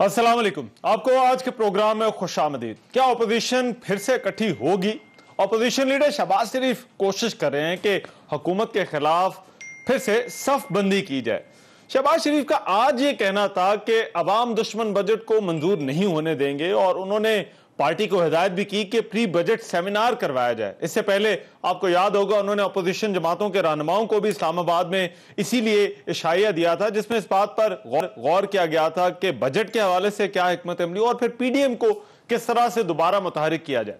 अस्सलाम वालेकुम। आपको आज के प्रोग्राम में खुशामदीद। क्या अपोजिशन फिर से इकट्ठी होगी? अपोजिशन लीडर शहबाज शरीफ कोशिश कर रहे हैं कि हुकूमत के खिलाफ फिर से सफ बंदी की जाए। शहबाज शरीफ का आज ये कहना था कि अवाम दुश्मन बजट को मंजूर नहीं होने देंगे और उन्होंने पार्टी को हिदायत भी की कि प्री बजट सेमिनार करवाया जाए। इससे पहले आपको याद होगा उन्होंने अपोजिशन जमातों के रहनुमाओं को भी इस्लामाबाद में इसीलिए इशाया दिया था जिसमें इस बात पर गौर किया गया था कि बजट के हवाले से क्या हिकमत अमली और फिर पीडीएम को किस तरह से दोबारा मुतहरिक किया जाए।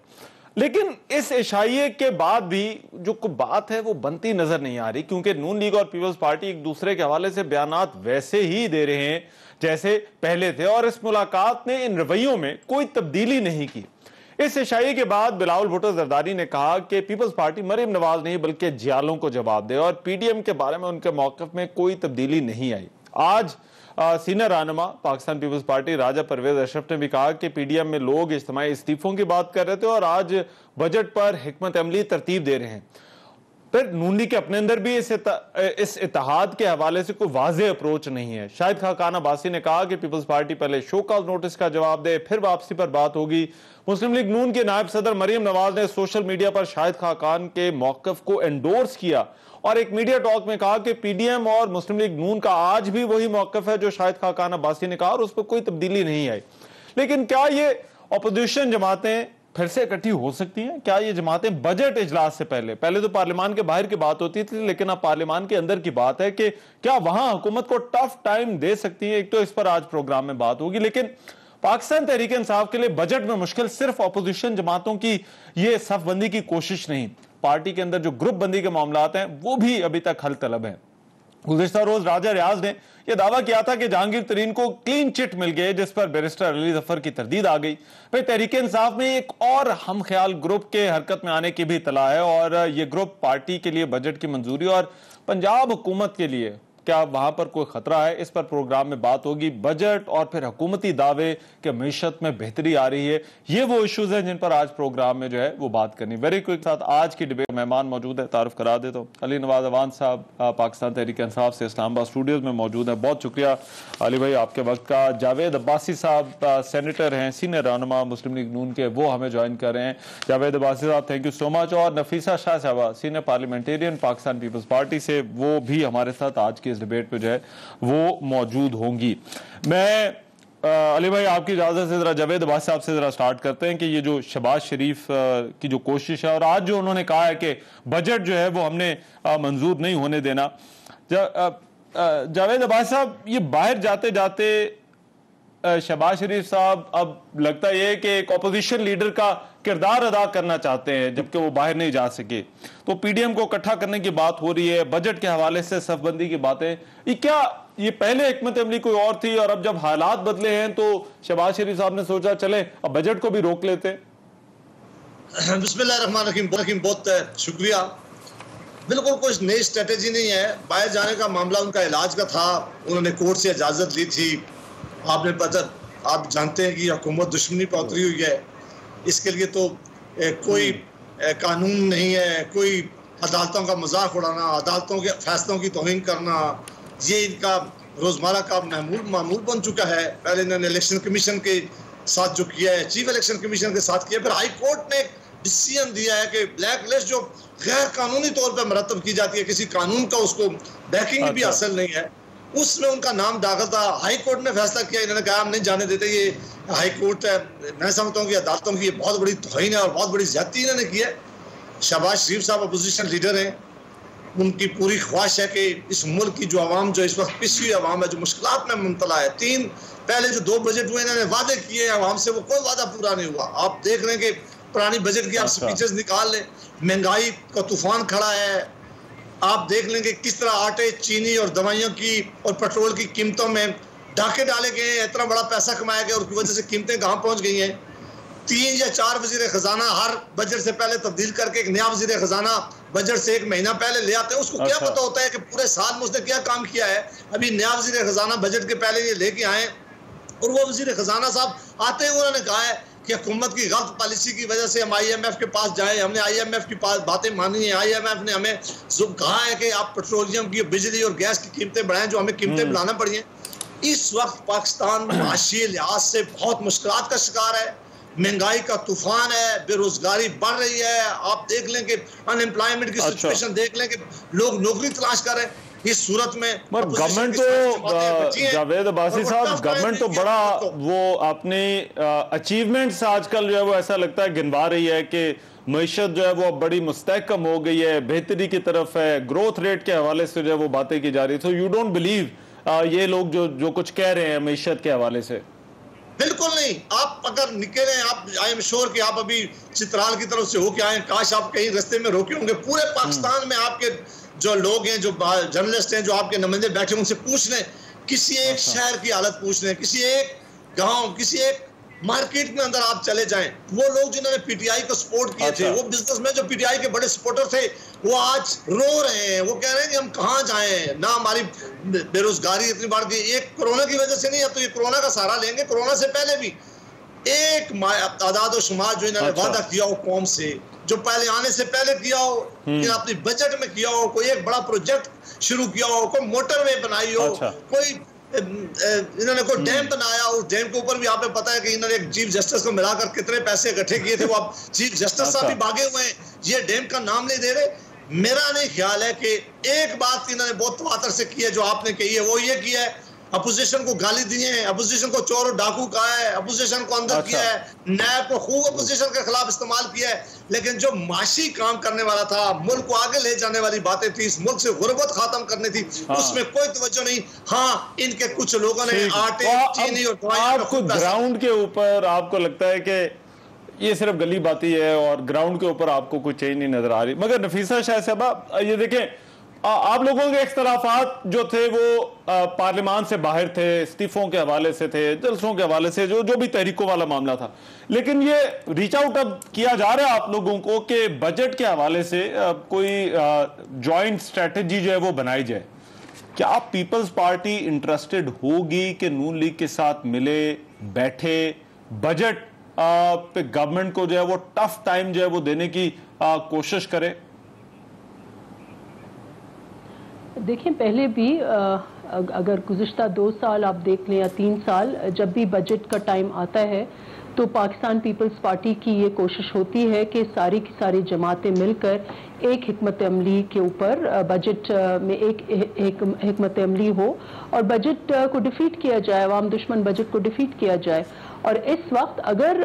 लेकिन इस इशाये के बाद भी जो बात है वो बनती नजर नहीं आ रही, क्योंकि नून लीग और पीपल्स पार्टी एक दूसरे के हवाले से बयानात वैसे ही दे रहे हैं जैसे पहले थे और इस मुलाकात ने इन रवैयों में कोई तब्दीली नहीं की। इस इशाये के बाद बिलावल भुट्टो जरदारी ने कहा कि पीपल्स पार्टी मरीम नवाज नहीं बल्कि जियालों को जवाब दे और पीडीएम के बारे में उनके मौक़िफ़ में कोई तब्दीली नहीं आई। आज सीनियर रहनुमा पाकिस्तान पीपल्स पार्टी राजा परवेज अशरफ ने भी कहा कि पीडीएम में लोग इज्तिमाई इस्तीफों की बात कर रहे थे और आज बजट पर हिकमत अमली तरतीब दे रहे हैं। फिर नून लीग के अपने अंदर भी इस इत्तेहाद के हवाले से कोई वाज़ेह अप्रोच नहीं है। शाहिद खान अब्बासी ने कहा कि पीपल्स पार्टी पहले शो कॉज नोटिस का जवाब दे, फिर वापसी पर बात होगी। मुस्लिम लीग नून के नायब सदर मरीम नवाज ने सोशल मीडिया पर शाहिद खान के मौक़िफ़ को एंडोर्स किया और एक मीडिया टॉक में कहा कि पीडीएम और मुस्लिम लीग नून का आज भी वही मौक़िफ़ है जो शाहिद खान अब्बासी ने कहा और उस पर कोई तब्दीली नहीं आई। लेकिन क्या ये अपोजिशन जमातें फिर से इकट्ठी हो सकती हैं? क्या ये जमातें बजट इजलास से पहले तो पार्लियामान के बाहर की बात होती थी, लेकिन अब पार्लियामान के अंदर की बात है कि क्या वहां हुकूमत को टफ टाइम दे सकती है? एक तो इस पर आज प्रोग्राम में बात होगी, लेकिन पाकिस्तान तहरीक इंसाफ के लिए बजट में मुश्किल सिर्फ अपोजिशन जमातों की ये सफबंदी की कोशिश नहीं, पार्टी के अंदर जो ग्रुप बंदी के मामलात हैं वो भी अभी तक हल तलब है। गुज़िश्ता रोज राजा रियाज ने यह दावा किया था कि जहांगीर तरीन को क्लीन चिट मिल गए, जिस पर बैरिस्टर अली जफर की तरदीद आ गई। फिर तहरीक इंसाफ में एक और हम ख्याल ग्रुप के हरकत में आने की भी इतला है और यह ग्रुप पार्टी के लिए बजट की मंजूरी और पंजाब हुकूमत के लिए क्या वहां पर कोई खतरा है, इस पर प्रोग्राम में बात होगी। बजट और फिर हुकूमती दावे कि मईशत में बेहतरी आ रही है, ये वो इश्यूज हैं जिन पर आज प्रोग्राम में जो है वो बात करनी। वेरी क्विक साथ आज की डिबेट मेहमान मौजूद है, तारुफ करा देता हूँ। अली नवाज अवान साहब पाकिस्तान तहरीक इंसाफ से इस्लामाबाद स्टूडियोज में मौजूद है, बहुत शुक्रिया अली भाई आपके वक्त का। जावेद अब्बासी साहब सेनेटर हैं, सीनियर रहनुमा मुस्लिम लीग नून के, वो हमें ज्वाइन कर रहे हैं। जावेद अब्बासी साहब थैंक यू सो मच। और नफीसा शाह साहबा सीनियर पार्लियामेंटेरियन पाकिस्तान पीपल्स पार्टी से, वो भी हमारे साथ आज की डिबेट पे जो है वो मौजूद होंगी। मैं अली भाई आपकी इजाजत से जरा जावेद अब्बासी साहब से जरा स्टार्ट करते हैं कि ये जो शहबाज शरीफ की जो कोशिश है और आज जो उन्होंने कहा है कि बजट जो है वो हमने मंजूर नहीं होने देना। जावेद अब्बासी साहब, ये बाहर जाते जाते शहबाज शरीफ साहब अब लगता है कि एक अपोजिशन लीडर का किरदार अदा करना चाहते हैं जबकि वो बाहर नहीं जा सके, तो पीडीएम को इकट्ठा करने की बात हो रही है, बजट के हवाले से सफबंदी की बातें, ये पहले हिकमत अमली कोई और थी और अब जब हालात बदले हैं तो शहबाज शरीफ साहब ने सोचा चले अब बजट को भी रोक लेते। बिस्मिल्लाहिर्रहमानिर्रहीम, बहुत शुक्रिया। बिल्कुल कुछ नई स्ट्रेटेजी नहीं है, बाहर जाने का मामला उनका इलाज का था, उन्होंने कोर्ट से इजाजत ली थी। आप जानते हैं कि हुकूमत दुश्मनी पर उतरी हुई है, इसके लिए तो कोई कानून नहीं है, कोई अदालतों का मजाक उड़ाना, अदालतों के फैसलों की तौहीन करना, ये इनका रोजमर्रा का मामूल बन चुका है। पहले इन्होंने इलेक्शन कमीशन के साथ जो किया है, चीफ इलेक्शन कमीशन के साथ किया, फिर हाई कोर्ट ने डिसीजन दिया है कि ब्लैक लिस्ट जो गैर कानूनी तौर पर मरतब की जाती है, किसी कानून का उसको बैकिंग भी हासिल नहीं है, उसमें उनका नाम दाखिल था। हाई कोर्ट ने फैसला किया, इन्होंने कहा हम नहीं जाने देते। ये हाई कोर्ट है, मैं समझता हूँ कि अदालतों की ये बहुत बड़ी तौहीन है और बहुत बड़ी ज्यादती इन्होंने की है। शहबाज शरीफ साहब अपोजिशन लीडर हैं, उनकी पूरी ख्वाहिश है कि इस मुल्क की जो आवाम जो इस वक्त पिछड़ी आवाम है, जो मुश्किलात में मुब्तला है, पहले जो 2 बजट हुए इन्होंने वादे किए आवाम से, वो कोई वादा पूरा नहीं हुआ। आप देख रहे हैं कि पुरानी बजट की आप स्पीचेस निकाल लें, महंगाई का तूफान खड़ा है। आप देख लेंगे किस तरह आटे, चीनी और दवाइयों की और पेट्रोल की कीमतों में डाके डाले गए हैं, इतना बड़ा पैसा कमाया गया और उसकी वजह से कीमतें कहाँ पहुँच गई हैं। 3 या 4 वजीर खजाना हर बजट से पहले तब्दील करके एक नया वजीर खजाना बजट से 1 महीना पहले ले आते हैं। उसको क्या पता होता है कि पूरे साल में उसने क्या काम किया है। अभी नया वजीर खजाना बजट के पहले ये लेके आए और वो वजीर खजाना साहब आते हैं, उन्होंने कहा है कि हुकूमत की गलत पॉलिसी की वजह से हम IMF के पास जाए, हमने IMF की बातें मानी है। IMF ने हमें कहा है कि आप पेट्रोलियम की, बिजली और गैस की कीमतें बढ़ाएं, जो हमें कीमतें बढ़ाना पड़ी हैं। इस वक्त पाकिस्तान माशी लिहाज से बहुत मुश्किलात का शिकार है, महंगाई का तूफान है, बेरोजगारी बढ़ रही है। आप देख लें कि अनएम्प्लॉयमेंट की सिचुएशन देख लें कि लोग नौकरी तलाश कर रहे हैं। इस सूरत में गवर्नमेंट तो जावेद अब्बासी साहब, गवर्नमेंट तो बड़ा वो अपने अचीवमेंट्स आजकल जो है वो ऐसा लगता है गिनवा रही है कि मईशत जो है वो अब बड़ी मुस्तहकम हो गई है, बेहतरी की तरफ है, ग्रोथ रेट के हवाले से जो है वो बातें की जा रही। तो यू डोंट बिलीव ये लोग जो कुछ कह रहे हैं मईशत के हवाले से? बिल्कुल नहीं। आप अगर निकले हैं, आप आई एम श्योर कि आप अभी चित्राल की तरफ से होके आए, काश आप कहीं रास्ते में रोके होंगे। पूरे पाकिस्तान में आपके जो लोग हैं, जो जर्नलिस्ट हैं, जो आपके नुमाइंदे बैठे, उनसे पूछ लें, किसी एक शहर की हालत पूछ लें, किसी एक गांव, किसी एक मार्केट में अंदर आप चले जाएं, वो लोग जिन्होंने पीटीआई को सपोर्ट किए थे, वो बिजनेसमैन जो पीटीआई के बड़े सपोर्टर थे, वो आज रो रहे हैं। वो कह रहे हैं कि हम कहां जाएं, ना हमारी बेरोजगारी इतनी बढ़ गई, एक कोरोना की वजह से नहीं, अब तो ये कोरोना का सहारा लेंगे। कोरोना से पहले भी एक आदाद शुमार जो इन्होंने वादा किया हो कौम से, जो पहले आने से पहले किया हो, अपनी बजट में किया हो, कोई एक बड़ा प्रोजेक्ट शुरू किया हो, कोई मोटरवे बनाई हो, कोई इन्होंने कोई डैम बनाया, उस डैम के ऊपर भी आपने पता है कि इन्होंने एक चीफ जस्टिस को मिलाकर कितने पैसे इकट्ठे किए थे, वो अब चीफ जस्टिस साहब भी भागे हुए हैं, ये डैम का नाम नहीं दे रहे। मेरा नहीं ख्याल है कि एक बात इन्होंने बहुत तवातर से की है जो आपने कही है, वो ये किया है अपोजिशन को गाली दी है, अपोजिशन को चोर और डाकू कहा है, अपोजिशन को अंदर किया है, नैब को खूब अपोजिशन के खिलाफ इस्तेमाल किया है। लेकिन जो माशी काम करने वाला था, मुल्क को आगे ले जाने वाली बातें थी, इस मुल्क से गुर्बत खत्म करनी थी, उसमें कोई तवज्जो नहीं। हाँ, इनके कुछ लोगों ने आटे, चीनी और आपको ग्राउंड के ऊपर आपको लगता है कि ये सिर्फ गली बाती है और ग्राउंड के ऊपर आपको कोई चेंज नहीं नजर आ रही? मगर नफीसा शाह साहबा, ये देखें, आप लोगों के इख्तलाफात जो थे वो पार्लियामान से बाहर थे, इस्तीफों के हवाले से थे, जलसों के हवाले से, जो भी तहरीकों वाला मामला था। लेकिन ये रीच आउट अब किया जा रहा है आप लोगों को कि बजट के हवाले से कोई जॉइंट स्ट्रेटजी जो है वो बनाई जाए। क्या आप पीपल्स पार्टी इंटरेस्टेड होगी कि नून लीग के साथ मिले, बैठे, बजट पे गवर्नमेंट को जो है वो टफ टाइम जो है वो देने की कोशिश करे? देखें, पहले भी अगर गुज़िश्ता 2 साल आप देख लें या 3 साल, जब भी बजट का टाइम आता है तो पाकिस्तान पीपल्स पार्टी की ये कोशिश होती है कि सारी की सारी जमातें मिलकर एक हिकमत अमली के ऊपर बजट में एक हिकमत अमली हो और बजट को डिफीट किया जाए, अवाम दुश्मन बजट को डिफीट किया जाए। और इस वक्त अगर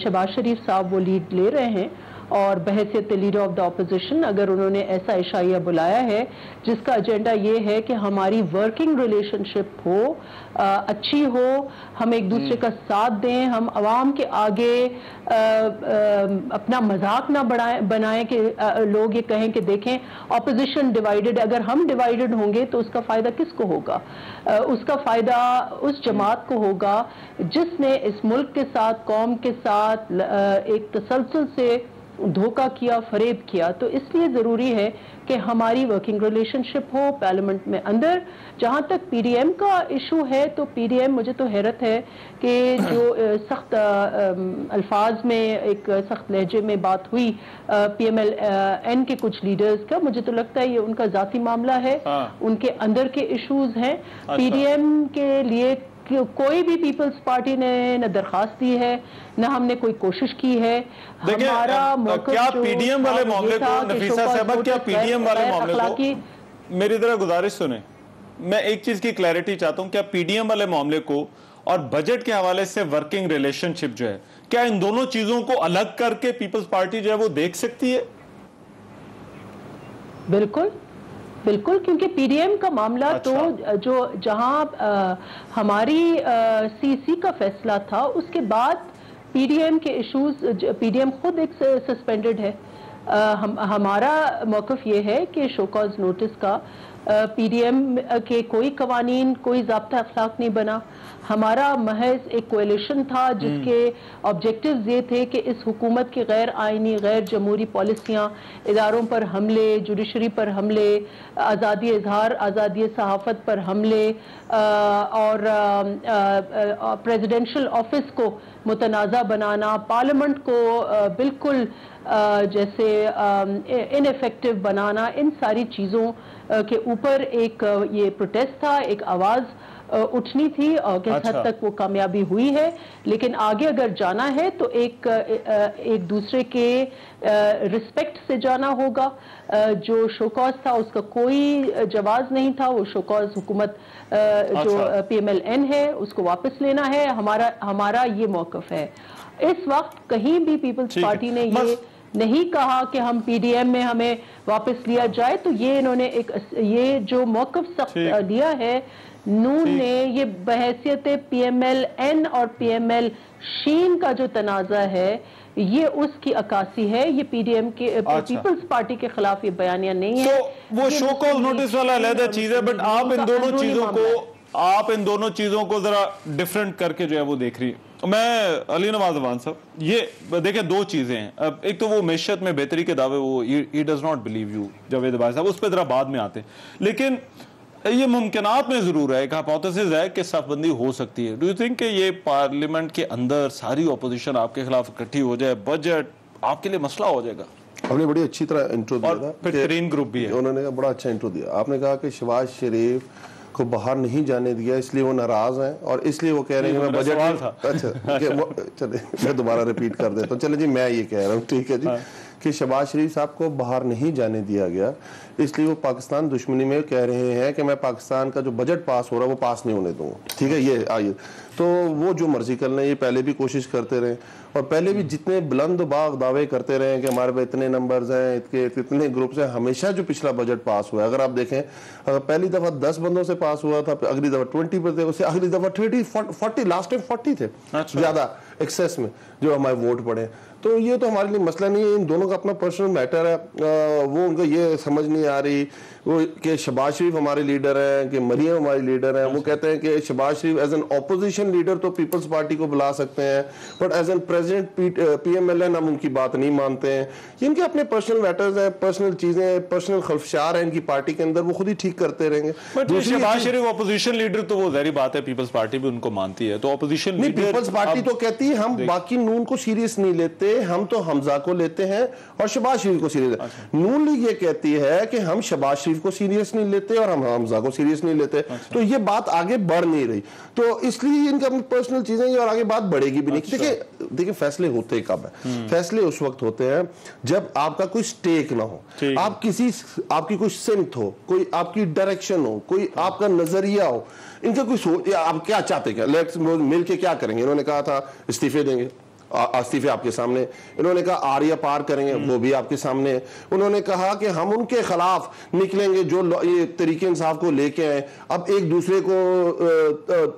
शहबाज शरीफ साहब वो लीड ले रहे हैं और बहैसियत लीडर ऑफ द अपोजिशन अगर उन्होंने ऐसा इशाया बुलाया है जिसका एजेंडा ये है कि हमारी वर्किंग रिलेशनशिप हो, अच्छी हो, हम एक दूसरे का साथ दें, हम आवाम के आगे अपना मजाक ना बनाएं कि लोग ये कहें कि देखें अपोजिशन डिवाइडेड। अगर हम डिवाइडेड होंगे तो उसका फ़ायदा किसको होगा? उसका फ़ायदा उस जमात को होगा जिसने इस मुल्क के साथ, कौम के साथ एक तसलसल से धोखा किया, फरेब किया। तो इसलिए ज़रूरी है कि हमारी वर्किंग रिलेशनशिप हो पार्लियामेंट में अंदर। जहाँ तक पीडीएम का इशू है तो पीडीएम, मुझे तो हैरत है कि जो सख्त अल्फाज में, एक सख्त लहजे में बात हुई PMLN के कुछ लीडर्स का, मुझे तो लगता है ये उनका ज़ाती मामला है, उनके अंदर के इशूज़ हैं। पीडीएम के लिए कोई भी पीपल्स पार्टी ने न दरखास्त दी है, न हमने कोई कोशिश की है। हमारा क्या पीडीएम वाले मामले को, नफीसा साहबा, क्या पीडीएम वाले मामले को, मेरी तरह गुजारिश सुने, मैं एक चीज की क्लैरिटी चाहता हूं, क्या पीडीएम वाले मामले को और बजट के हवाले से वर्किंग रिलेशनशिप जो है, क्या इन दोनों चीजों को अलग करके पीपल्स पार्टी जो है वो देख सकती है? बिल्कुल बिल्कुल, क्योंकि पीडीएम का मामला तो जो जहां हमारी सीसी का फैसला था उसके बाद पीडीएम के इश्यूज, पीडीएम खुद एक सस्पेंडेड है। हमारा मौक़िफ़ ये है कि शो कॉज नोटिस का पीडीएम के कोई कवानीन, कोई ज़ाब्ता अखलाक नहीं बना। हमारा महज एक कोएलिशन था जिसके ऑब्जेक्टिव्स ये थे कि इस हुकूमत की गैर आइनी, गैर जमहूरी पॉलिसियाँ, इदारों पर हमले, जुडिशरी पर हमले, आज़ादी इजहार, आज़ादी सहाफ़त पर हमले और प्रेसिडेंशियल ऑफिस को मुतनाज़ा बनाना, पार्लियामेंट को बिल्कुल जैसे इनफेक्टिव बनाना, इन सारी चीज़ों के ऊपर एक ये प्रोटेस्ट था, एक आवाज़ उठनी थी और किस हद तक वो कामयाबी हुई है। लेकिन आगे अगर जाना है तो एक दूसरे के रिस्पेक्ट से जाना होगा। जो शोकॉज था उसका कोई जवाब नहीं था। वो शोकॉज हुकूमत जो PMLN है उसको वापस लेना है। हमारा ये मौक़िफ़ है। इस वक्त कहीं भी पीपल्स पार्टी ने ये नहीं कहा कि हम PDM में हमें वापस लिया जाए। तो ये इन्होंने ये जो मौक़िफ़ सख्त लिया है नून ने, ये बहैसियत PMLN और PML शीन का जो तनाज़ा है ये उसकी अक्कासी है। ये PDM के पीपल्स पार्टी के खिलाफ ये बयानिया नहीं है। वो शो कॉज नोटिस वाला अलग चीज है, बट आप इन दोनों चीजों को जरा डिफरेंट करके जो है वो देख रही। मैं अली नवाज अवान साहब, ये देखिए दो चीजें हैं। अब एक तो वो मैशत में बेहतरी के दावे, वो he does not believe you Javed भाई साहब, उस पर जरा बाद में आते हैं। लेकिन ये मुमकिनात में जरूर है, एक हाइपोथेसिस है कि सफबंदी हो सकती है। डू यू थिंक कि ये पार्लियामेंट के अंदर सारी ऑपोजिशन आपके खिलाफ इकट्ठी हो जाए, बजट आपके लिए मसला हो जाएगा? आपने बड़ी अच्छी तरह इंट्रो दिया था, फिर ग्रीन ग्रुप भी है, उन्होंने बड़ा अच्छा इंट्रो दिया। आपने कहा कि शहबाज शरीफ को बाहर नहीं जाने दिया इसलिए वो नाराज हैं और इसलिए वो कह रहे हैं कि मैं बजट था। अच्छा चले मैं दोबारा रिपीट कर देता हूँ। चले जी, मैं ये कह रहा हूँ, ठीक है जी, कि शहबाज शरीफ साहब को बाहर नहीं जाने दिया गया इसलिए वो पाकिस्तान दुश्मनी में कह रहे हैं कि मैं पाकिस्तान का जो बजट पास हो रहा है वो पास नहीं होने दूंगा। ठीक है, ये आइए, तो वो जो मर्जी कर लें, ये पहले भी कोशिश करते रहे और पहले भी जितने बुलंद बाग दावे करते रहे कि हमारे पे इतने नंबर्स हैं, इतने ग्रुप्स हैं, हमेशा जो पिछला बजट पास हुआ है, अगर आप देखें, अगर पहली दफा 10 बंदों से पास हुआ था, अगली दफा 20 पर थे, उससे अगली दफा 40, लास्ट टाइम 40 थे ज्यादा एक्सेस में जो हमारे वोट पड़े। तो ये तो हमारे लिए मसला नहीं है, इन दोनों का अपना पर्सनल मैटर है। वो उनको ये समझ नहीं आ रही वो कि शहबाज शरीफ हमारे लीडर हैं, कि मरियम हमारी लीडर हैं। वो कहते हैं कि Shehbaz Sharif as an opposition leader तो पीपल्स पार्टी को बुला सकते हैं, but as an president PMLN हम उनकी बात नहीं मानते हैं। इनके अपने पर्सनल मैटर्स हैं, पर्सनल चीजें, पर्सनल खलफशार हैं इनकी पार्टी के अंदर, वो खुद ही ठीक करते रहेंगे। शहबाज शरीफ ऑपोजिशन लीडर तो वो जाहिर बात है पीपल्स पार्टी भी उनको मानती है, तो ऑपोजिशन नहीं, पीपल्स पार्टी तो कहती है हम बाकी नून को सीरियस नहीं लेते, हम तो हमजा को लेते हैं और शहबाज शरीफ को सीरियस। नून लीग ये कहती है कि हम शहबाज शरीफ को सीरियस नहीं लेते और हम हमजा को सीरियस नहीं लेते। तो ये बात आगे बढ़ नहीं रही, तो इसलिए इनका अपनी पर्सनल चीजें और आगे बात बढ़ेगी भी नहीं। देखिए फैसले होते कब है? फैसले उस वक्त होते हैं जब आपका कोई स्टेक ना हो, आपकी कोई सिमत हो, कोई आपकी डायरेक्शन हो, कोई आपका नजरिया हो, इनका कोई सोच, आप क्या चाहते, क्या लेट्स मिल के क्या करेंगे। इन्होंने कहा था इस्तीफे देंगे, इस्तीफे आपके सामने। इन्होंने कहा आरिया पार करेंगे, वो भी आपके सामने। उन्होंने कहा कि हम उनके खिलाफ निकलेंगे जो ये तरीके इंसाफ को लेके आए। अब एक दूसरे को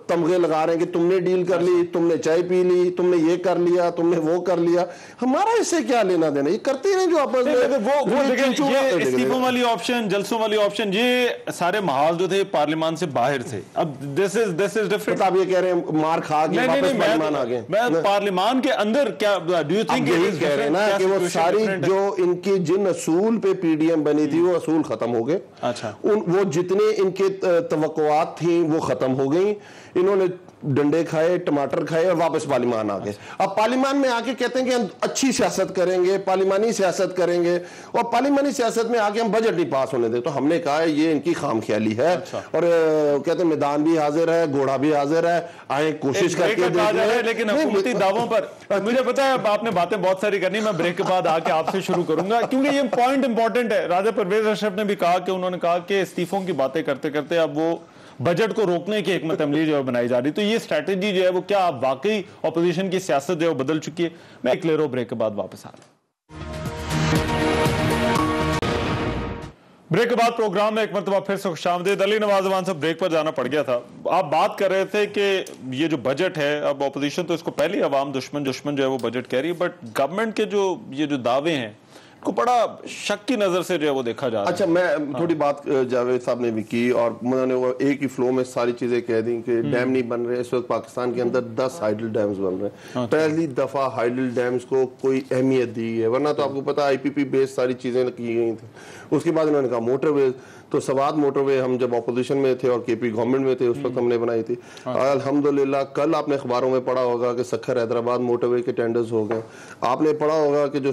तमगे लगा रहे हैं कि तुमने डील कर ली, तुमने चाय पी ली, तुमने ये कर लिया, तुमने वो कर लिया। हमारा इससे क्या लेना देना? ये करते हैं जो आपस में इस्तीफों वाली ऑप्शन, जलसों वाली ऑप्शन, ये सारे माहौल जो थे पार्लियामान से बाहर थे। अब दिस इज डिफरेंट। आप ये कह रहे हैं मार खा के वापस पार्लियामान आ गए। मैं पार्लियामान के अंदर क्या डू यू थिंक कह रहे हैं ना कि वो सारी जो इनकी जिन असूल पे PDM बनी थी वो असूल खत्म हो गए। अच्छा, वो जितने इनके तवक्कुआत थी वो खत्म हो गई। इन्होंने डंडे खाए, टमाटर खाए और वापस पार्लियामान आ गए। अब पार्लियामान में आके कहते हैं कि हम अच्छी सियासत करेंगे, पार्लियामानी सियासत करेंगे, और पार्लियामानी सियासत में आके हम बजट नहीं पास होने दे। तो हमने कहा ये इनकी खामख्याली है। अच्छा। और कहते हैं मैदान भी हाजिर है, घोड़ा भी हाजिर है, आए कोशिश करके देखें। लेकिन हुकूमती दावों पर मुझे पता है आपने बातें बहुत सारी करनी, मैं ब्रेक के बाद आके आपसे शुरू करूंगा क्योंकि ये पॉइंट इंपॉर्टेंट है। राजा परवेज अशरफ ने भी कहा कि उन्होंने कहा कि इस्तीफों की बातें करते करते अब वो बजट को रोकने की हिकमत अमली जो है बनाई जा रही। तो ये स्ट्रैटेजी जो है वो क्या वाकई ऑपोजिशन की सियासत जो है बदल चुकी है? मैं एक ले रो ब्रेक के बाद वापस आ रहा हूं। ब्रेक के बाद प्रोग्राम में एक मरतबा फिर से खुशामदीद। अली नवाज अवान साहब, ब्रेक पर जाना पड़ गया था। आप बात कर रहे थे कि ये जो बजट है, अब ऑपोजिशन तो इसको पहले अवाम दुश्मन जो है वो बजट कह रही है, बट गवर्नमेंट के जो ये जो दावे हैं को बड़ा शक की नजर से जो है वो देखा जा रहा है। अच्छा, मैं थोड़ी बात जावेद साहब ने भी की और उन्होंने वो एक ही फ्लो में सारी चीजें कह दी कि डैम नहीं बन रहे। इस वक्त पाकिस्तान के अंदर 10 हाइडल डैम्स बन रहे हैं। पहली दफा हाइडल डैम्स को कोई अहमियत दी है, वरना तो आपको पता IPP बेस्ड सारी चीजें की गई थी। उसके बाद इन्होंने कहा मोटरवे, तो सवाद मोटरवे हम जब ऑपोजिशन में थे और KP गवर्नमेंट में थे उस वक्त हमने बनाई थी। अल्हम्दुलिल्लाह कल आपने अखबारों में पढ़ा होगा कि सक्खर हैदराबाद मोटरवे के टेंडर्स हो गए। आपने पढ़ा होगा कि जो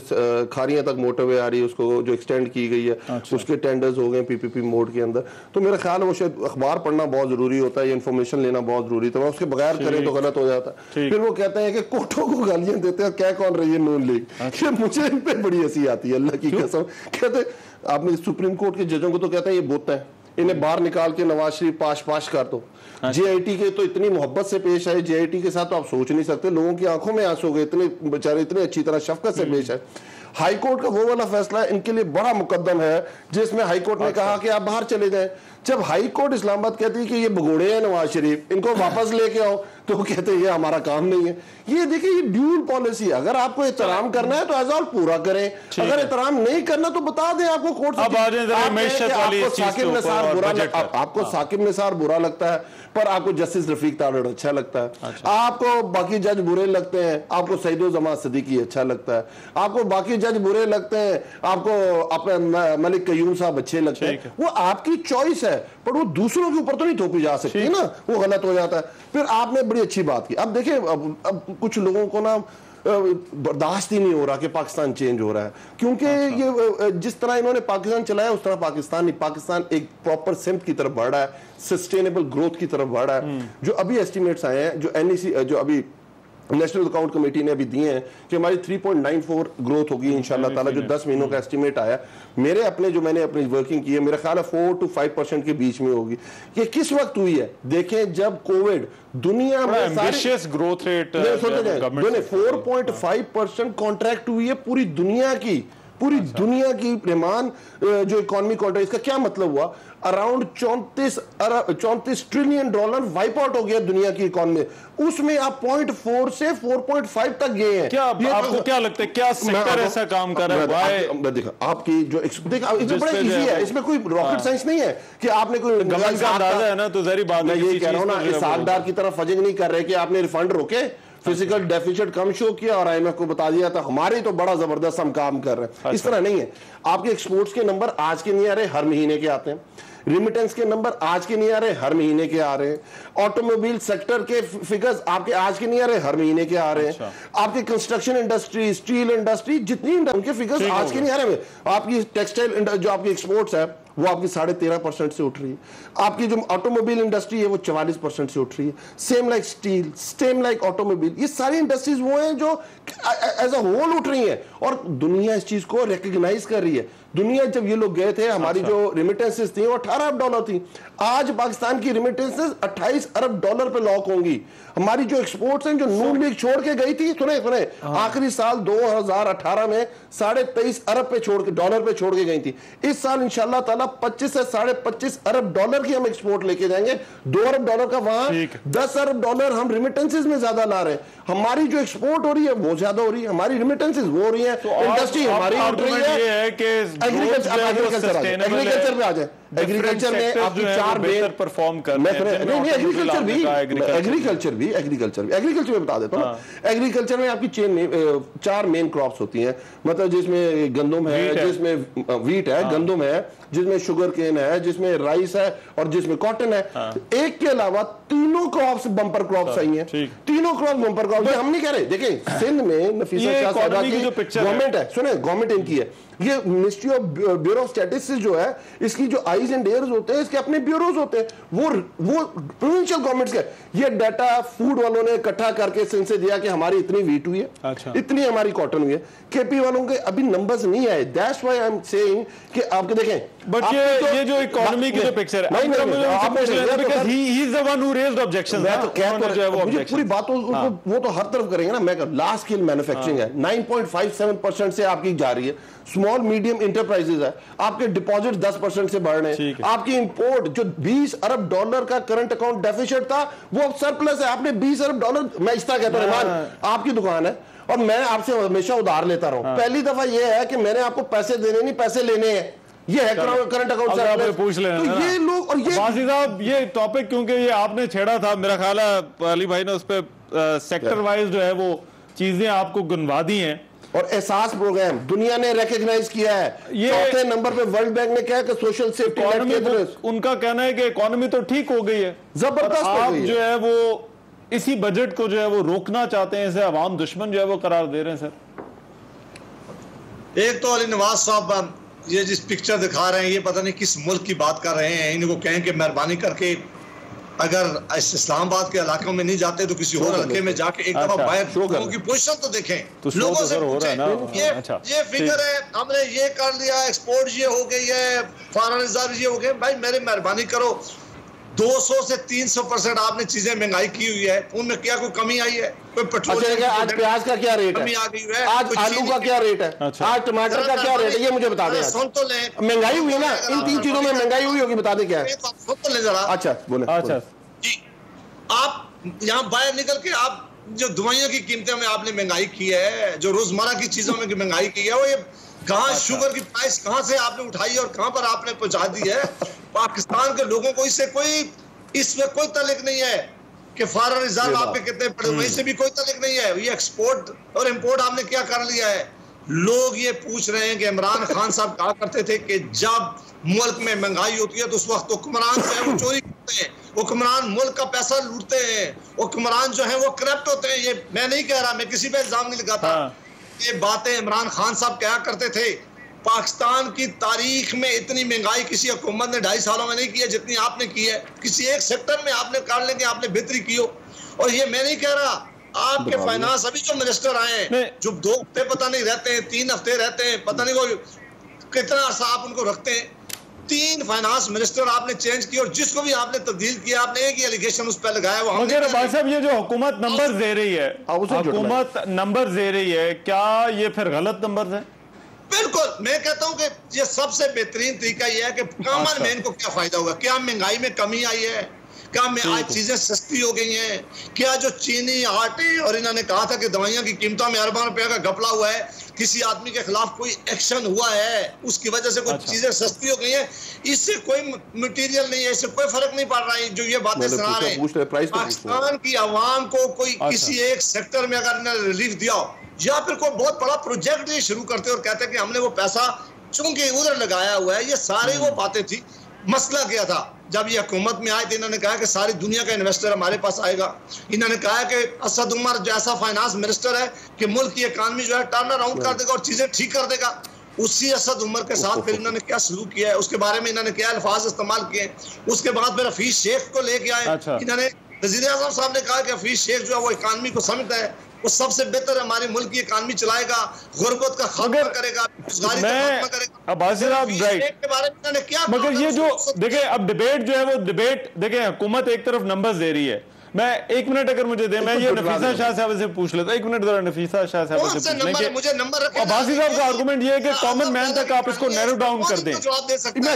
खारियां तक मोटरवे मोटरवे आ रही है उसको जो एक्सटेंड की गई है, उसके टेंडर्स हो गए पीपीपी मोड के अंदर। तो मेरा ख्याल है वो शायद अखबार पढ़ना बहुत जरूरी होता है, ये इन्फॉर्मेशन लेना बहुत जरूरी था, उसके बगैर करें तो गलत हो जाता है। फिर वो कहते हैं कि कोर्टों को गालियां देते हैं, क्या कौन रही है नून लीग। मुझे इन पे बड़ी हंसी आती है अल्लाह की कसम। कहते आपने सुप्रीम कोर्ट के जजों को तो कहते हैं ये बोत है, इन्हें बाहर निकाल के नवाज शरीफ पाश कर दो। जेआईटी के तो इतनी मोहब्बत से पेश आए, जेआईटी के साथ तो आप सोच नहीं सकते, लोगों की आंखों में आंसू गए, इतने बेचारे इतने अच्छी तरह शफकत से पेश आए। हाई कोर्ट का वो वाला फैसला इनके लिए बड़ा मुकद्दम है जिसमें हाई कोर्ट ने कहा कि आप बाहर चले जाएं। जब हाई कोर्ट इस्लामाबाद कहती है कि ये भगोड़े हैं नवाज शरीफ, इनको वापस लेके आओ, तो वो कहते हैं ये हमारा काम नहीं है। ये देखिए ये ड्यूल पॉलिसी, अगर आपको एहतराम करना है तो एज ऑल पूरा करें, अगर एहतराम नहीं करना तो बता दें। आपको कोर्ट आपको साकिब निसार बुरा लगता है पर आपको जस्टिस रफीक तारड़ अच्छा लगता है, आपको बाकी जज बुरे लगते हैं, आपको सईदुज़्ज़मान सिद्दीकी अच्छा लगता है, आपको बाकी जज बुरे लगते हैं, आपको अपने मलिक कयूम साहब अच्छे लगते हैं, वो आपकी चॉइस है, पर वो दूसरों के ऊपर तो नहीं थोपी जा सकती ना, वो गलत हो जाता है। फिर आपने बड़ी अच्छी बात की। अब देखिए अब कुछ लोगों को ना बर्दाश्त ही नहीं हो रहा कि पाकिस्तान चेंज हो रहा है, क्योंकि ये जिस तरह इन्होंने पाकिस्तान चलाया उस तरह पाकिस्तान नहीं, पाकिस्तान एक प्रॉपर सिमत की तरफ बढ़ रहा है, सस्टेनेबल ग्रोथ की तरफ बढ़ रहा है। जो अभी एस्टिमेट्स आए हैं, जो एनईसी जो अभी नेशनल अकाउंट कमेटी ने अभी दिए हैं कि हमारी 3.94 ग्रोथ होगी इंशाल्लाह ताला, जो 10 महीनों का एस्टिमेट आया, मेरे अपने जो मैंने अपनी वर्किंग की है, मेरा ख्याल है 4 to 5% के बीच में होगी। ये किस वक्त हुई है? देखें जब कोविड दुनिया में एम्बिशियस ग्रोथ रेट 4.5% कॉन्ट्रैक्ट हुई है पूरी दुनिया की, पूरी दुनिया की डिमांड जो इकोनॉमी कॉन्ट्रैक्ट, इसका क्या मतलब हुआ? Around 34 trillion dollar wipe out हो गया दुनिया की इकोनॉमी, उसमें आप 0.4 से 4.5 तक गए हैं। क्या आपको क्या लगता है, क्या सेक्टर ऐसा काम कर रहा है? देखा आपकी जो इसमें बड़ा इजी है, इसमें कोई रॉकेट साइंस नहीं है कि आपने कोई गवर्नमेंट का अंदाजा है ना, तो जहरी बात है। यही कह रहा हूं ना, इसाकदार की तरफ फजिंग नहीं कर रहे कि आपने रिफंड रोके, फिजिकल डेफिसिट कम शो किया और आईएमएफ को बता दिया था हमारे तो बड़ा जबरदस्त हम काम कर रहे हैं। इस तरह नहीं है। आपके एक्सपोर्ट्स के नंबर आज के नहीं आ रहे, हर महीने के आते हैं। रिमिटेंस के नंबर आज के नहीं आ रहे, हर महीने के आ रहे हैं। ऑटोमोबाइल सेक्टर के फिगर्स आपके आज के नहीं आ रहे, हर महीने के आ रहे हैं। आपके कंस्ट्रक्शन इंडस्ट्री, स्टील इंडस्ट्री, जितनी उनके फिगर्स आज के नहीं आ रहे। आपकी टेक्सटाइल जो आपकी एक्सपोर्ट्स है वो आपकी 13.5% से उठ रही है। आपकी जो ऑटोमोबाइल इंडस्ट्री है वो 44% से उठ रही है। Same like steel, same like automobile, ये सारी इंडस्ट्रीज वो हैं जो एज अ होल उठ रही हैं और दुनिया इस चीज को रिकॉग्नाइज कर रही है। दुनिया जब ये लोग गए थे, हमारी जो रिमिटेंसेस थी वो 18 अरब डॉलर थी, आज पाकिस्तान की रिमिटेंसेस 28 अरब डॉलर पे लॉक होंगी। हमारी जो एक्सपोर्ट्स हैं जो नून लीग छोड़ के गई थी, सुने आखिरी साल 2018 में 23.5 अरब पे छोड़ के डॉलर पे छोड़ के गई थी। इस साल इंशाल्लाह ताला 25 से 25.5 अरब डॉलर की हम एक्सपोर्ट लेके जाएंगे। 2 अरब डॉलर का वहां, 10 अरब डॉलर हम रिमिटेंसेस में ज्यादा ला रहे हैं। हमारी जो एक्सपोर्ट हो रही है वो ज्यादा हो रही है, हमारी रिमिटेंसेस वो हो रही है, इंडस्ट्री हमारी उठ रही है। एग्रीकल्चर पे आ जाए, एग्रीकल्चर में आपकी 4 बेहतर परफॉर्म कर रहे हैं। एग्रीकल्चर में बता देता हूं। एग्रीकल्चर में आपकी 4 मेन क्रॉप्स होती हैं, मतलब जिसमें गंदम है, जिसमें व्हीट है, गंदम है, जिसमें शुगर केन है, जिसमें राइस है और जिसमें कॉटन है। एक के अलावा तीनों क्रॉप्स बम्पर क्रॉप्स आई हैं, तीनों क्रॉप बम्पर क्रॉप। हम नहीं कह रहे, देखिए सिंध में नफीसा शाह साहबा की गवर्नमेंट है, सुने गवर्नमेंट इनकी है, ये ministry of bureau of statistics जो है, इसकी जो आईज एंड एयर्स होते हैं, इसके अपने ब्यूरोज होते हैं, वो प्रोविंशियल गवर्नमेंट्स के। ये डाटा फूड वालों ने इकट्ठा करके सिंध से दिया कि हमारी इतनी व्हीट हुई है, इतनी हमारी कॉटन हुई है। केपी वालों के अभी नंबर्स नहीं आए, that's why I am saying कि आपके देखें, बट ये जो इकोनॉमी की जो पिक्चर है, मुझे पूरी बात वो तो हर तरफ करेंगे ना। मैं लार्ज स्केल मैन्युफैक्चरिंग है, 9.57% से आपकी जा रही है। स्मॉल मीडियम इंटरप्राइजेज है, आपके डिपॉजिट 10% से बढ़ रहे हैं। आपकी इंपोर्ट जो 20 अरब डॉलर का करंट अकाउंट डेफिसिट था वो अब सरप्लस है। आपने 20 अरब डॉलर, मैं इस तरह कहता हूं, रहमान आपकी दुकान है और मैं आपसे हमेशा उधार लेता रहा हूं। पहली दफा यह है कि मैंने आपको पैसे देने नहीं, पैसे लेने हैं। ये है करंट अकाउंट से पूछ लेना। तो ये लोग और ये वासी साहब, ये टॉपिक क्योंकि ये आपने छेड़ा था, मेरा ख्याल है अली भाई ने उस पर सेक्टर वाइज जो है वो चीजें आपको गुनवा दी हैं और एहसास प्रोग्राम दुनिया ने रिकॉग्नाइज किया है। ये चौथे नंबर पे वर्ल्ड बैंक ने कहा कि सोशल सेफ्टी नेट, उनका कहना है कि इकोनॉमी तो ठीक हो गई है, जबरदस्त। आप जो है वो इसी बजट को जो है वो रोकना चाहते हैं, इसे अवाम दुश्मन जो है वो करार दे रहे हैं। सर एक तो अली नवाज साहब ये जिस पिक्चर दिखा रहे हैं, ये पता नहीं किस मुल्क की बात कर रहे हैं। इनको कहें कि मेहरबानी करके अगर इस्लामाबाद के इलाकों में नहीं जाते तो किसी और इलाके में जाके एक दफा बाहर लोगों की पोजीशन तो देखें, लोगों से पूछें। ये फिगर है, हमने ये कर लिया, एक्सपोर्ट ये हो गई है, फॉरेन रिजर्व ये हो गए। भाई मेरी मेहरबानी करो, 200 से 300% आपने चीजें महंगाई की हुई है, उनमें क्या कोई कमी आई है? कोई पेट्रोल, आज प्याज का क्या रेट है, आ गई है, आज आलू का क्या रेट है, आज टमाटर का क्या रेट है, ये मुझे बता दें। सुन तो ले, महंगाई हुई ना, इन 3 चीजों में महंगाई हुई होगी, बता दें क्या है। सुन तो ले जरा। अच्छा बोले। अच्छा जी, आप यहाँ बाहर निकल के आप जो दवाइयों की कीमतें में आपने महंगाई की है, जो रोजमर्रा की चीजों में महंगाई की है, वो ये कहाँ शुगर की प्राइस कहाँ से आपने उठाई और कहाँ पर आपने पहुंचा दी है। पाकिस्तान के लोगों को इसमें कोई तल्लुक नहीं है कि फॉरेन रिजर्व आपके कितने पड़े हुए, इससे भी कोई तल्लुक नहीं है। ये एक्सपोर्ट और इंपोर्ट आपने क्या कर लिया है। लोग ये पूछ रहे हैं कि इमरान खान साहब कहा करते थे कि जब मुल्क में महंगाई होती है तो उस वक्त हुक्मरान जो है वो चोरी करते हैं, हुक्मरान मुल्क का पैसा लूटते हैं, हुक्मरान जो है वो करप्ट होते हैं। ये मैं नहीं कह रहा, मैं किसी पे इल्जाम नहीं लगाता। ये बातें इमरान खान साहब कहा करते थे। पाकिस्तान की तारीख में इतनी महंगाई किसी हुकूमत ने 2.5 सालों में नहीं की है जितनी आपने की है। किसी एक सेक्टर में आपने कर लेंगे, आपने बेहतरी की हो। और ये मैं नहीं कह रहा, आपके फाइनेंस अभी जो मिनिस्टर आए हैं, जो 2 हफ्ते पता नहीं रहते हैं, 3 हफ्ते रहते हैं, पता नहीं वो कितना अर्सा आप उनको रखते हैं। 3 फाइनेंस मिनिस्टर आपने चेंज किया और जिसको भी आपने तब्दील किया, आपने एक ही एलिगेशन उस पर लगाया। वो मगर भाई साहब, ये जो हुकूमत नंबर दे रही है, हुकूमत नंबर दे रही है, क्या ये फिर गलत नंबर है? बिल्कुल, मैं कहता हूं कि ये सबसे बेहतरीन तरीका यह है कि कॉमन मैन को क्या फायदा होगा। क्या महंगाई में कमी आई है? क्या में आज चीजें सस्ती हो गई हैं? क्या जो चीनी, आटे और इन्होंने कहा था कि दवाइयों की कीमतों में अरबों रुपए का घपला हुआ है, किसी आदमी के खिलाफ कोई एक्शन हुआ है, उसकी वजह से कुछ चीजें सस्ती हो गई हैं, इससे कोई मटेरियल नहीं है, इससे कोई फर्क नहीं पड़ रहा है। जो ये बातें सुना रहे हैं, पाकिस्तान की आवाम को कोई किसी एक सेक्टर में अगर इन्होंने रिलीफ दिया हो या फिर कोई बहुत बड़ा प्रोजेक्ट ये शुरू करते और कहते कि हमने वो पैसा चूंकि उधर लगाया हुआ है, ये सारी वो बातें थी। मसला क्या था? जब ये हुकूमत में आए थे, इन्होंने कहा कि सारी दुनिया का इन्वेस्टर हमारे पास आएगा। इन्होंने कहा कि असद उमर जैसा फाइनेंस मिनिस्टर है कि मुल्क की इकानमी जो है टर्न अराउंड कर देगा और चीजें ठीक कर देगा। उसी असद उमर के साथ फिर इन्होंने क्या शुरू किया है, उसके बारे में इन्होंने क्या अल्फाज इस्तेमाल किए। उसके बाद फिर हफीज शेख को लेके आए। इन्होंने वज़ीर आज़म साहब ने कहा कि हफीज शेख जो है वो इकानमी को समझता है, वो सबसे बेहतर हमारे मुल्क की इकानमी चलाएगा, गुर्बत का खात्मा करेगा, बेरोजगारी का खात्मा करेगा। क्या मगर ये जो देखिए, अब डिबेट जो है वो डिबेट देखिए, हुकूमत एक तरफ नंबर्स दे रही है। मैं 1 मिनट अगर मुझे दे, मैं ये नफीसा शाह साहब से पूछ लेता। 1 मिनट जरा नफीसा शाह साहब से पूछ लेंगे। और बासी साहब का आर्गुमेंट ये है कि कॉमन मैन तक आप इसको नैरो डाउन कर दें। एक मिनट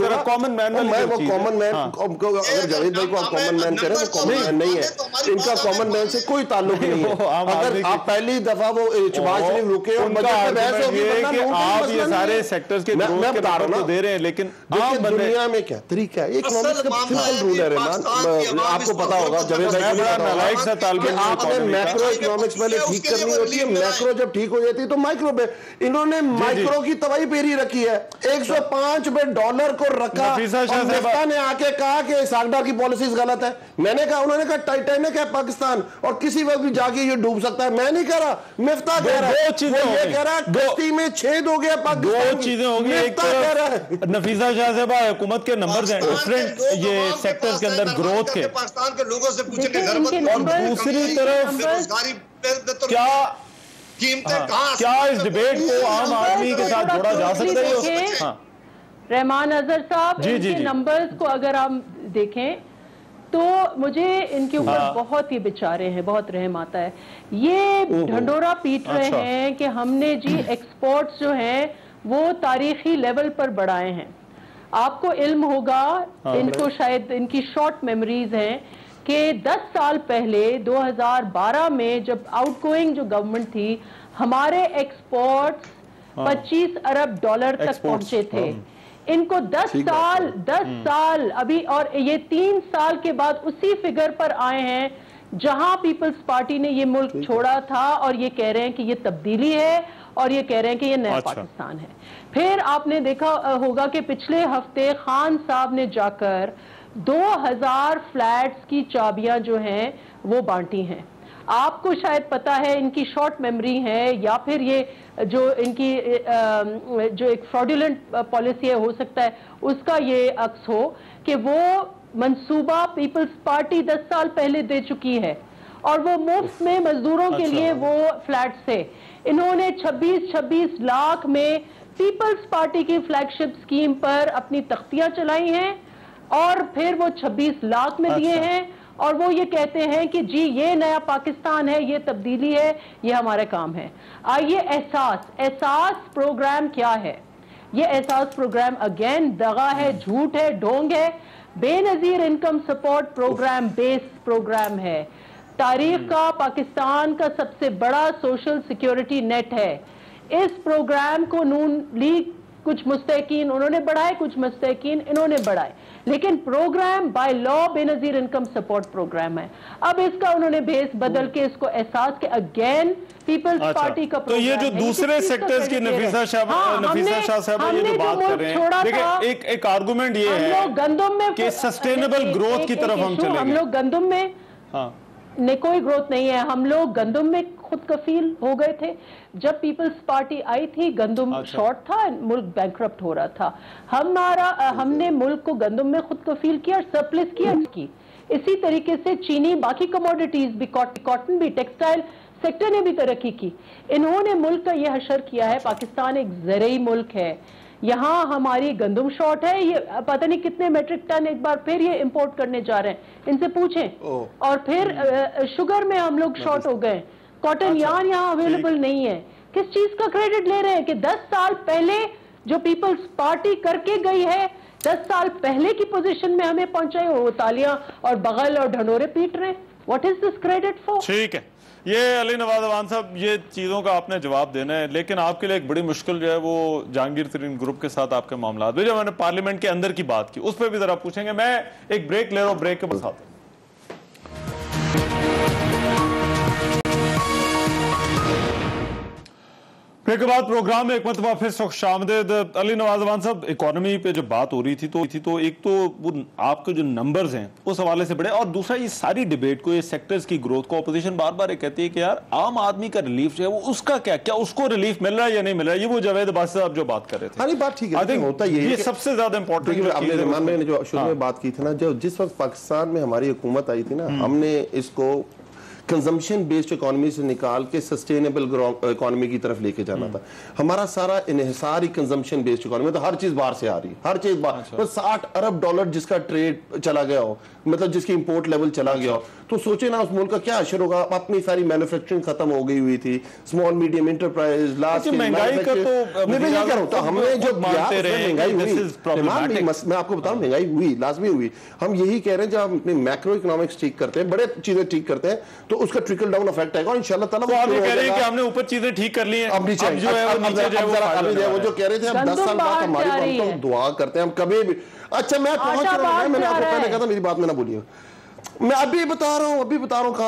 है, कॉमन मैन, वो कॉमन मैन को अगर जावेद भाई को आप कॉमन मैन करें तो कॉमन मैन नहीं है, इनका कॉमन मैन से कोई ताल्लुक नहीं है। अगर आप पहली दफा वो शहबाज शरीफ रुके और आप ये सारे सेक्टर्स के दे रहे हैं, लेकिन दुनिया में क्या तरीका है, सिंपल रूल है। आपको पता होगा जवेद भाई, आपने मैक्रो इकोनॉमिक्स पहले ठीक करनी होती है, मैक्रो जब ठीक हो जाती है तो माइक्रो पे। इन्होंने माइक्रो की तबाही पेरी रखी है। $105 को रखा, मिफ्ता ने आके कहा कि सागडार की पॉलिसीज गलत है। मैंने कहा, उन्होंने कहा टाइटैनिक है पाकिस्तान और किसी वक्त भी जाके ये डूब सकता है। मैं नहीं कह रहा, मिफ्ता कह रहा है, ये कह रहा है कश्ती में छेद हो गया पाकिस्तान। 2 चीजें होंगी, एक तो नफीसा शाह साहब हुकूमत के नंबर हैं डिफरेंट ये सेक्टर्स के अंदर ग्रोथ के, पाकिस्तान के लोगों से पूछेंगे और दूसरी तरफ क्या इस डिबेट को आम आदमी के साथ जोड़ा जा सकता है? रहमान अजहर साहब, इनके नंबर्स को अगर हम देखें तो मुझे इनके ऊपर बहुत ही बेचारे हैं, बहुत रहम आता है। ये ढंडोरा पीट रहे हैं कि हमने जी एक्सपोर्ट्स जो हैं वो तारीखी लेवल पर बढ़ाए हैं। आपको इल्म होगा, इनको शायद इनकी शॉर्ट मेमोरीज हैं कि 10 साल पहले 2012 में जब आउटगोइंग जो गवर्नमेंट थी, हमारे एक्सपोर्ट्स $25 अरब तक पहुंचे थे। इनको 10 साल अभी, और ये 3 साल के बाद उसी फिगर पर आए हैं जहां पीपल्स पार्टी ने ये मुल्क छोड़ा था, और ये कह रहे हैं कि ये तब्दीली है और ये कह रहे हैं कि ये नया पाकिस्तान है। फिर आपने देखा होगा कि पिछले हफ्ते खान साहब ने जाकर 2000 फ्लैट्स की चाबियां जो हैं वो बांटी हैं। आपको शायद पता है इनकी शॉर्ट मेमोरी है, या फिर ये जो इनकी जो एक फ्रॉडुलेंट पॉलिसी है, हो सकता है उसका ये अक्स हो कि वो मंसूबा पीपल्स पार्टी 10 साल पहले दे चुकी है और वो मुफ्त में मजदूरों के लिए वो फ्लैट्स थे। इन्होंने 26 लाख में पीपल्स पार्टी की फ्लैगशिप स्कीम पर अपनी तख्तियां चलाई हैं और फिर वो 26 लाख में दिए हैं और वो ये कहते हैं कि जी ये नया पाकिस्तान है, ये तब्दीली है, ये हमारा काम है। आइए एहसास प्रोग्राम क्या है? ये एहसास प्रोग्राम अगेन दगा है, झूठ है, ढोंग है। Benazir income support programme base programme है, तारीख का पाकिस्तान का सबसे बड़ा सोशल सिक्योरिटी नेट है। इस प्रोग्राम को नून लीग कुछ मुस्तहकीन उन्होंने बढ़ाए, कुछ मुस्तहकीन इन्होंने बढ़ाए, लेकिन programme by law Benazir income support programme है। अब इसका उन्होंने भेस बदल के इसको एहसास के अगेन पीपल्स पार्टी का तो ये जो दूसरे सेक्टर्स की नफीसा शाह साहब ये जो बात कर रहे हैं, देखिए एक आर्गुमेंट ये है गंदम में कि सस्टेनेबल ग्रोथ की तरफ हम चलेंगे। हम लोग गंदम में ने कोई ग्रोथ नहीं है, हम लोग गंदम में खुद कफील हो गए थे। जब पीपल्स पार्टी आई थी गंदम शॉर्ट था, मुल्क बैंकरप्ट हो रहा था। हमने मुल्क को गंदम में खुद कफील किया और सरप्लस किया इसकी। इसी तरीके से चीनी, बाकी कमोडिटीज भी, कॉटन भी, टेक्सटाइल सेक्टर ने भी तरक्की की। इन्होंने मुल्क का यह हशर किया है। पाकिस्तान एक ज़रई मुल्क है, यहाँ हमारी गंदम शॉर्ट है, ये पता नहीं कितने मेट्रिक टन एक बार फिर ये इंपोर्ट करने जा रहे हैं, इनसे पूछें। और फिर शुगर में हम लोग शॉर्ट हो गए, कॉटन यार्न यहाँ अवेलेबल नहीं है। किस चीज का क्रेडिट ले रहे हैं कि 10 साल पहले जो पीपल्स पार्टी करके गई है, 10 साल पहले की पोजीशन में हमें पहुंचाए, वो तालियां और बगल और ढंडोरे पीट रहे हैं। What is this credit for? ठीक है, ये अली नवाज अवान साहब, ये चीज़ों का आपने जवाब देना है, लेकिन आपके लिए एक बड़ी मुश्किल जो है वो जहांगीर तरीन ग्रुप के साथ आपके मामला, जब मैंने पार्लियामेंट के अंदर की बात की उस पर भी जरा पूछेंगे। मैं एक ब्रेक ले रहा हूँ, ब्रेक के साथ ब्रेक के बाद प्रोग्राम में एक मरतबा फिर खुशामदीद। अली नवाज अवान साहब, इकोनॉमी पे जब बात हो रही थी तो एक तो वो आपके जो नंबर्स हैं उस हवाले से बड़े, और दूसरा ये सारी डिबेट को, ये सेक्टर्स की ग्रोथ को अपोजिशन बार बार ये कहती है कि यार आम आदमी का रिलीफ जो है वो उसका क्या उसको रिलीफ मिल रहा है या नहीं मिल रहा है। ये वो जावेद अब्बास साहब जो बात कर रहे थे, हाँ बात ठीक है, होता ये सबसे ज्यादा इंपॉर्टेंट। आपने जो शुरू में बात की थी ना, जो जिस वक्त पाकिस्तान में हमारी हुकूमत आई थी ना, हमने इसको कंजम्पशन बेस्ड इकोनॉमी से निकाल के सस्टेनेबल इकोनॉमी की तरफ लेके जाना था। हमारा सारा इन्हिसार ही कंजम्पशन बेस्ड इकोनॉमी, तो हर चीज बाहर से आ रही है, हर चीज बाहर। तो 60 अरब डॉलर जिसका ट्रेड चला गया हो, मतलब जिसकी इंपोर्ट लेवल चला गया हो, तो सोचे ना उस मुल्क का क्या असर होगा। अपनी सारी मैन्युफैक्चरिंग खत्म हो गई हुई थी, स्मॉल मीडियम इंटरप्राइज, लास्ट महंगाई का तो हमने जो महंगाई हुई, मैं आपको बताऊं महंगाई हुई, लाजमी हुई। हम यही कह रहे हैं, जब हम अपने मैक्रो इकोनॉमिक्स ठीक करते हैं, बड़े चीजें ठीक करते हैं, तो उसका ट्रिकल डाउन इफेक्ट आएगा और इंशाल्लाह ताला। तो आप ये कह रहे हैं कि हमने ऊपर चीजें ठीक कर ली हैं, अब नीचे जो है वो जो कह रहे थे हम 10 साल बाद हमारी बात, तो दुआ करते हैं हम कभी भी। अच्छा मैं पहुंच रहा हूं, मैंने आपको पहले कहा था मेरी बात में ना बोलिए, मैं अभी बता रहा हूं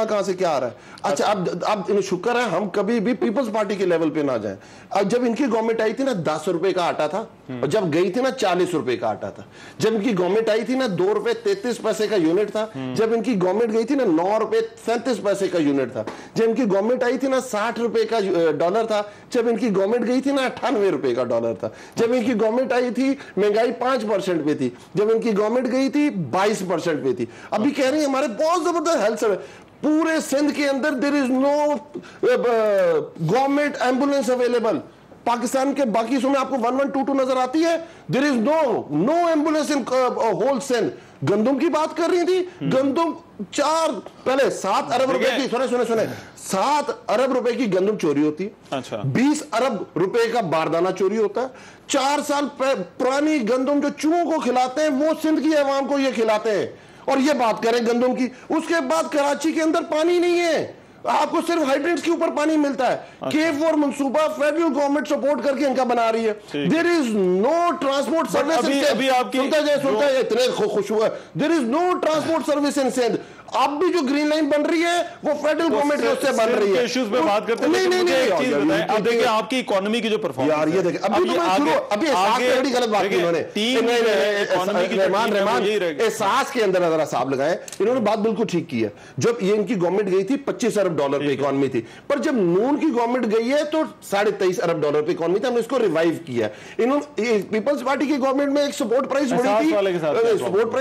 कहां से क्या आ रहा है। अच्छा अब शुक्र है हम कभी भी पीपल्स पार्टी के लेवल पे ना जाएं। अब जब इनकी गवर्नमेंट आई थी ना 10 रुपए का आटा था, और जब गई थी ना 40 रुपए का आटा था। जब इनकी गवर्नमेंट आई थी ना 2 रुपए 33 पैसे का यूनिट था। जब इनकी गवर्नमेंट गई थी ना 9 रुपए 37 पैसे का यूनिट था। जब इनकी गवर्नमेंट आई थी ना 60 रुपए का डॉलर था। जब इनकी गवर्नमेंट गई थी ना 98 रुपए का डॉलर था। जब इनकी गवर्नमेंट आई थी महंगाई 5% पे थी। जब इनकी गवर्नमेंट गई थी 22% पे थी। अभी कह रही है हमारे बहुत जबरदस्त हेल्थ सर्विस, पूरे सिंध के अंदर there is no government ambulance available. Pakistan के बाकी सूबों में आपको 1122 नजर आती है, there is no ambulance in whole Sindh. गंदम की बात कर रही थी, गंदम 7 अरब रुपए की, सुने 7 अरब रुपए की गंदम चोरी होती है। अच्छा। 20 अरब रुपए का बारदाना चोरी होता है। 4 साल पुरानी गंदम जो चूहों को खिलाते हैं वो सिंध की अवाम को ये खिलाते हैं। और ये बात करें गंदम की, उसके बाद कराची के अंदर पानी नहीं है, आपको सिर्फ हाइड्रेंट्स के ऊपर पानी मिलता है। K4 मंसूबा फेडरल गवर्नमेंट सपोर्ट करके इनका बना रही है। There is no transport service. अभी आपकी सुनता जाए इतने खुश हुआ। There is no transport service in Sindh. अब भी जो ग्रीन लाइन बन रही है वो फेडरल गवर्नमेंट की उससे बन रही है। इश्यूज पे बात करते हैं। नहीं, अब देखिए आपकी इकोनॉमी की जो परफॉर्मेंस यार, ये देखिए अभी बड़ी गलत बात की इन्होंने। एहसास के अंदर नजर साहब लगाए, इन्होंने बात बिल्कुल ठीक की है। जब ये इनकी गवर्नमेंट गई थी $25 अरब पे इकोनॉमी थी, पर जब नून की गवर्नमेंट गई है तो $23.5 अरब पे इकोनॉमी थी। हमने इसको रिवाइव किया। इन्होंने पीपल्स पार्टी की गवर्नमेंट में एक सपोर्ट प्राइस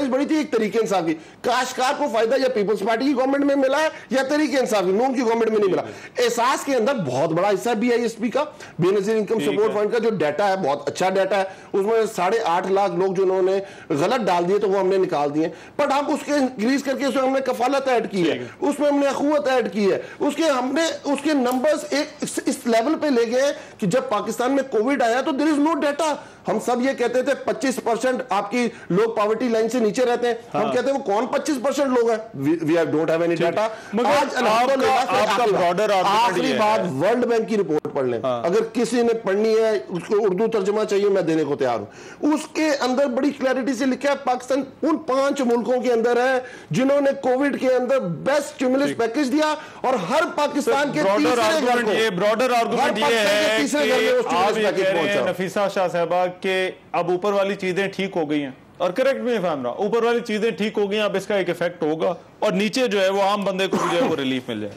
बढ़ी थी, एक तरीके इंसाफ की। काश्तकार को फायदा या पीपल्स पार्टी की गवर्नमेंट में मिला है या तरीके इंसाफ की, नून की गवर्नमेंट में नहीं मिला। एहसास के अंदर बहुत बड़ा हिस्सा BISP का, बेनजीर इनकम सपोर्ट फंड का जो डाटा है बहुत अच्छा डाटा है। उसमें 8.5 लाख लोग जो उन्होंने गलत डाल दिए तो वो हमने निकाल दिए, बट हम उसके इंक्रीज करके उसमें हमने कफालत ऐड की है, उसमें हमने अखुवत ऐड की है, उसके नंबर्स एक इस लेवल पे ले गए कि जब पाकिस्तान में कोविड आया तो देयर इज नो डाटा। हम सब ये कहते थे 25% आपकी लोग पॉवर्टी लाइन से नीचे रहते हैं। हम कहते हैं वो कौन 25% लोग हैं? We don't have any data. आज आपका ब्रॉडर आखिरी बात, वर्ल्ड बैंक की रिपोर्ट पढ़ लें। अगर किसी ने पढ़नी है, उसको उर्दू तर्जुमा चाहिए, मैं देने को तैयार हूं। उसके अंदर बड़ी क्लैरिटी से लिखा है पाकिस्तान उन 5 मुल्कों के अंदर है जिन्होंने कोविड के अंदर बेस्ट स्टिमुलस पैकेज दिया, और हर पाकिस्तान के ब्रॉडर आर्गुमेंट ये है नफीसा शाह साहबा के अब ऊपर वाली चीजें ठीक हो गई हैं, और करेक्ट में फैमरा, ऊपर वाली चीजें ठीक हो गई, अब इसका एक इफेक्ट होगा और नीचे जो है वो आम बंदे को जो है वो रिलीफ मिल जाए।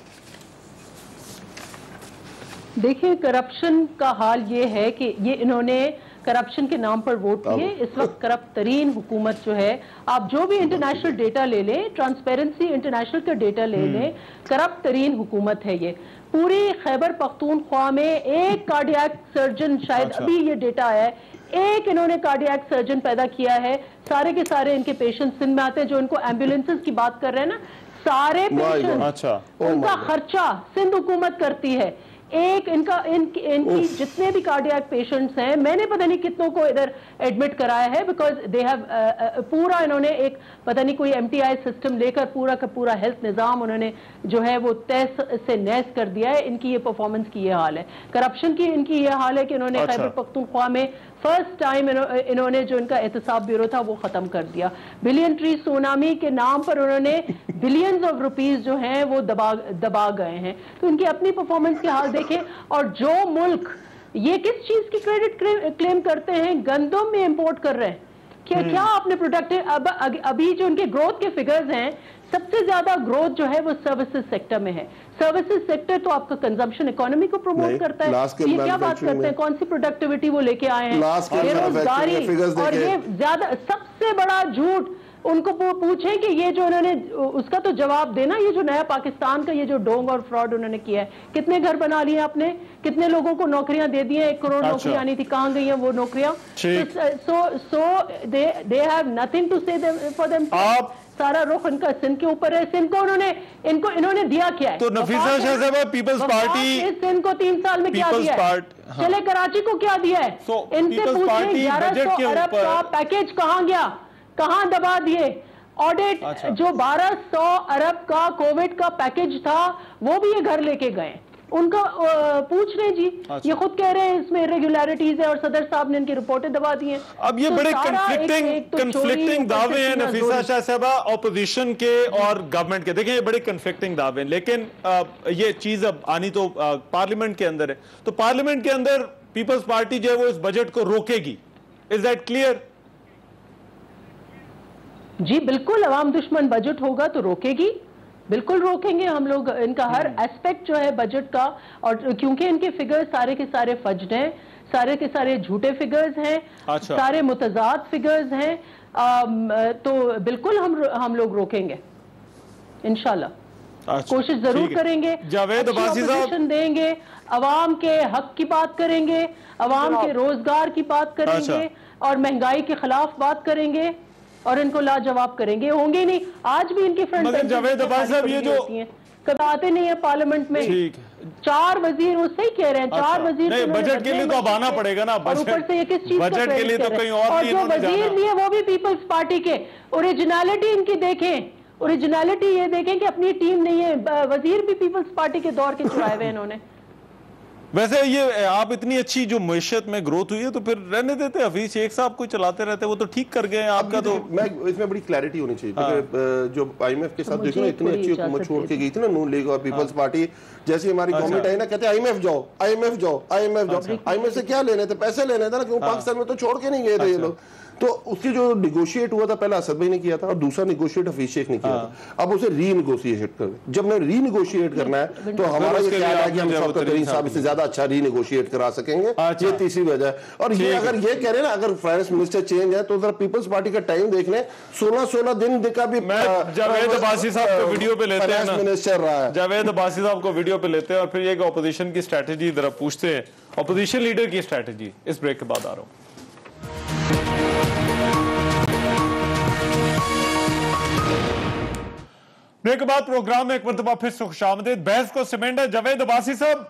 देखिए, करप्शन का हाल ये है कि ये इन्होंने करप्शन के नाम पर वोट किए। इस वक्त करप्ट तरीन हुकूमत जो है, आप जो भी इंटरनेशनल डेटा ले लें, ट्रांसपेरेंसी इंटरनेशनल का डेटा ले लें, करप्ट तरीन हुकूमत है ये। पूरी खैबर पख्तूनख्वा में एक कार्डियक सर्जन, शायद अभी ये डेटा आया है, एक इन्होंने कार्डियक सर्जन पैदा किया है। सारे के सारे इनके पेशेंट सिंध में आते हैं, जो इनको एम्बुलेंसेस की बात कर रहे हैं ना, सारे पेशेंट उनका खर्चा सिंध हुकूमत करती है। एक इनकी जितने भी कार्डियक पेशेंट्स हैं, मैंने पता नहीं कितनों को इधर एडमिट कराया है, बिकॉज दे हैव पूरा इन्होंने एक पता नहीं कोई MTI सिस्टम लेकर पूरा का पूरा हेल्थ निज़ाम उन्होंने जो है वो तहस से नहस कर दिया है। इनकी ये परफॉर्मेंस की ये हाल है, करप्शन की इनकी ये हाल है कि इन्होंने खैबर पख्तूनख्वा में फर्स्ट टाइम इन्होंने जो इनका एहतसाब ब्यूरो था वो खत्म कर दिया। बिलियन ट्री सुनामी के नाम पर उन्होंने बिलियंस ऑफ रुपीस जो हैं वो दबा गए हैं। तो इनकी अपनी परफॉर्मेंस के हाल देखें। और जो मुल्क ये किस चीज की क्रेडिट क्लेम करते हैं, गंदम में इंपोर्ट कर रहे हैं, क्या आपने प्रोडक्टिव अभी जो उनके ग्रोथ के फिगर्स हैं, सबसे ज्यादा ग्रोथ जो है वो सर्विसेज सेक्टर में है। सर्विसेज सेक्टर तो आपका कंजम्पशन इकोनॉमी को प्रमोट करता है। ये क्या बात करते हैं, कौन सी प्रोडक्टिविटी वो लेके आए हैं, बेरोजगारी। और ये ज्यादा सबसे बड़ा झूठ उनको पूछें कि ये जो उन्होंने उसका तो जवाब देना, ये जो नया पाकिस्तान का ये जो डोंग और फ्रॉड उन्होंने किया है, कितने घर बना लिए आपने, कितने लोगों को नौकरियां दे दी हैं, 1 करोड़ नौकरियां आनी थी, कहां गई हैं वो नौकरियां? सो दे हैव नथिंग टू से फॉर देम। सारा रुख इनका सिंध के ऊपर है। सिंध को इन्होंने दिया क्या है? तो नफीसा शाह साहबा, पीपल्स पार्टी सिंध को 3 साल में क्या दिया है? चले कराची को क्या दिया है? इनसे पूछें 1100 अरब का पैकेज कहां गया, कहां दबा दिए? ऑडिट जो 1200 अरब का कोविड का पैकेज था वो भी ये घर लेके गए। उनका पूछ रहे जी, ये खुद कह रहे हैं इसमें इरेगुलरिटीज है, और सदर साहब ने इनकी रिपोर्टें दबा दी हैं। अब ये बड़े कंफ्लिक्टिंग दावे हैं नफीसा शाह साहबा, ऑपोजिशन के और गवर्नमेंट के। देखिए ये बड़े कंफ्लिक्टिंग दावे हैं, लेकिन ये चीज अब आनी तो पार्लियामेंट के अंदर है, तो पार्लियामेंट के अंदर पीपल्स पार्टी जो है वो इस बजट को रोकेगी। Is that clear? जी बिल्कुल, अवाम दुश्मन बजट होगा तो रोकेगी, बिल्कुल रोकेंगे हम लोग इनका हर एस्पेक्ट जो है बजट का। और क्योंकि इनके फिगर्स सारे के सारे फज्ड हैं, सारे के सारे झूठे फिगर्स हैं, सारे मुतजाद फिगर्स हैं, तो बिल्कुल हम लोग रोकेंगे इंशाल्लाह। कोशिश जरूर करेंगे, जावेद अब्बासी साहब देंगे, अवाम के हक की बात करेंगे, अवाम के रोजगार की बात करेंगे, और महंगाई के खिलाफ बात करेंगे, और इनको लाजवाब करेंगे। होंगे नहीं, आज भी इनकी फ्रंट मगर जावेद अब्बासी साहब ये जो कभी आते नहीं है पार्लियामेंट में। 4 वजीर, वो सही कह रहे हैं, 4 वजीर नहीं, बजट के लिए तो अब आना पड़ेगा ना, ऊपर से ये किस चीज बजट के लिए तो कहीं और जो वजीर भी है वो भी पीपल्स पार्टी के। ओरिजिनलिटी इनकी देखें, ओरिजिनलिटी ये देखें कि अपनी टीम नहीं है, वजीर भी पीपल्स पार्टी के दौर के चुराए हुए इन्होंने। वैसे ये आप इतनी अच्छी जो मईशत में ग्रोथ हुई है तो फिर रहने देते, हफीज शेख साहब को चलाते रहते, वो तो ठीक कर गए हैं आपका। तो मैं इसमें बड़ी क्लैरिटी होनी चाहिए क्योंकि जो IMF के साथ देखो ना, इतनी अच्छी हुकूमत छोड़ के गई थी ना नून लीग और पीपल्स पार्टी, जैसे हमारी गवर्नमेंट आई ना, कहते IMF जाओ, IMF जाओ, IMF जाओ। IMF से क्या लेने थे? पैसे लेने थे ना, क्यों पाकिस्तान में तो छोड़ के नहीं गए थे ये लोग। तो उसकी जो निगोशिएट हुआ था, पहला असद भाई ने किया था और दूसरा निगोशिएट हफीज शेख ने किया था। अब उसे रीनिगोशिएट कर, जब मैं रीनिगोशिएट करना है तो हमारा ये ख्याल है कि हम शौकत तरीन साहब इससे ज्यादा अच्छा रीनिगोशिएट करा सकेंगे। ये तीसरी वजह है। और ये अगर ये कह रहे ना, अगर फाइनेंस मिनिस्टर चेंज है तो जरा पीपल्स पार्टी का टाइम देख लें, 16 दिन का भी। जावेद अब्बासी साहब को वीडियो पे लेते हैं, मिनिस्टर रहा है जावेद अब्बासी साहब को वीडियो पे लेते हैं और फिर ये अपोजिशन की स्ट्रेटेजी जरा पूछते हैं, अपोजिशन लीडर की स्ट्रेटेजी। इस ब्रेक के बाद आ रहा हूं। ब्रेक के बाद प्रोग्राम में एक मरतबा फिर से खुशामदीद। बहस को सीमेंट है। जावेद अब्बासी साहब,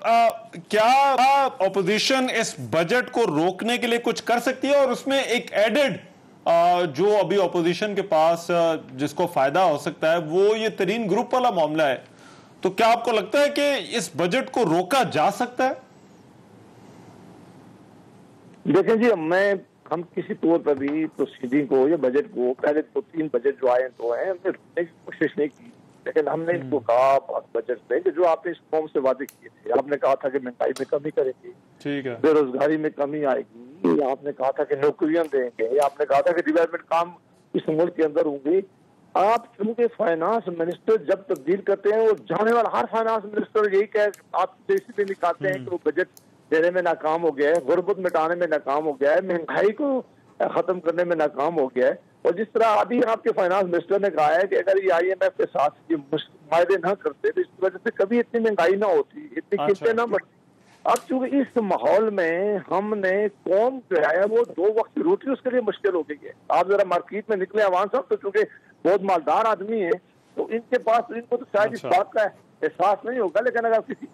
क्या अपोजिशन इस बजट को रोकने के लिए कुछ कर सकती है? और उसमें एक एडेड जो अभी अपोजिशन के पास जिसको फायदा हो सकता है वो ये तरीन ग्रुप वाला मामला है, तो क्या आपको लगता है कि इस बजट को रोका जा सकता है? देखें जी, हम किसी तौर पर भी प्रोसीडिंग को या बजट को, पहले तो 3 बजट जो आए तो हैं, हमने रोकने की कोशिश नहीं की, लेकिन हमने इनको कहा बजट में कि जो आपने इस कौम से वादे किए थे, आपने कहा था कि महंगाई में कमी करेंगे, ठीक है, बेरोजगारी में कमी आएगी, आपने कहा था कि नौकरियां देंगे, आपने कहा था कि डेवलपमेंट काम इस मुल्क के अंदर होंगे। आप चूंकि फाइनेंस मिनिस्टर जब तब्दील करते हैं, वो जाने वाला हर फाइनेंस मिनिस्टर यही कह आप इसलिए निकालते हैं कि वो बजट देने में नाकाम हो गया है, गुर्बत मिटाने में नाकाम हो गया है, महंगाई को खत्म करने में नाकाम हो गया है। और जिस तरह अभी आपके फाइनेंस मिनिस्टर ने कहा है कि अगर ये IMF के साथ ये मायदे ना करते तो इसकी वजह से कभी इतनी महंगाई ना होती, इतनी कीमतें ना बढ़ती। अब चूंकि इस माहौल में हमने कौम जो है वो 2 वक्त की रोटी उसके लिए मुश्किल हो गई है। आप जरा मार्केट में निकले अवान साहब, तो चूंकि बहुत मालदार आदमी है तो इनके पास, इनको तो शायद इस बात का एहसास नहीं होगा, लेकिन अगर किसी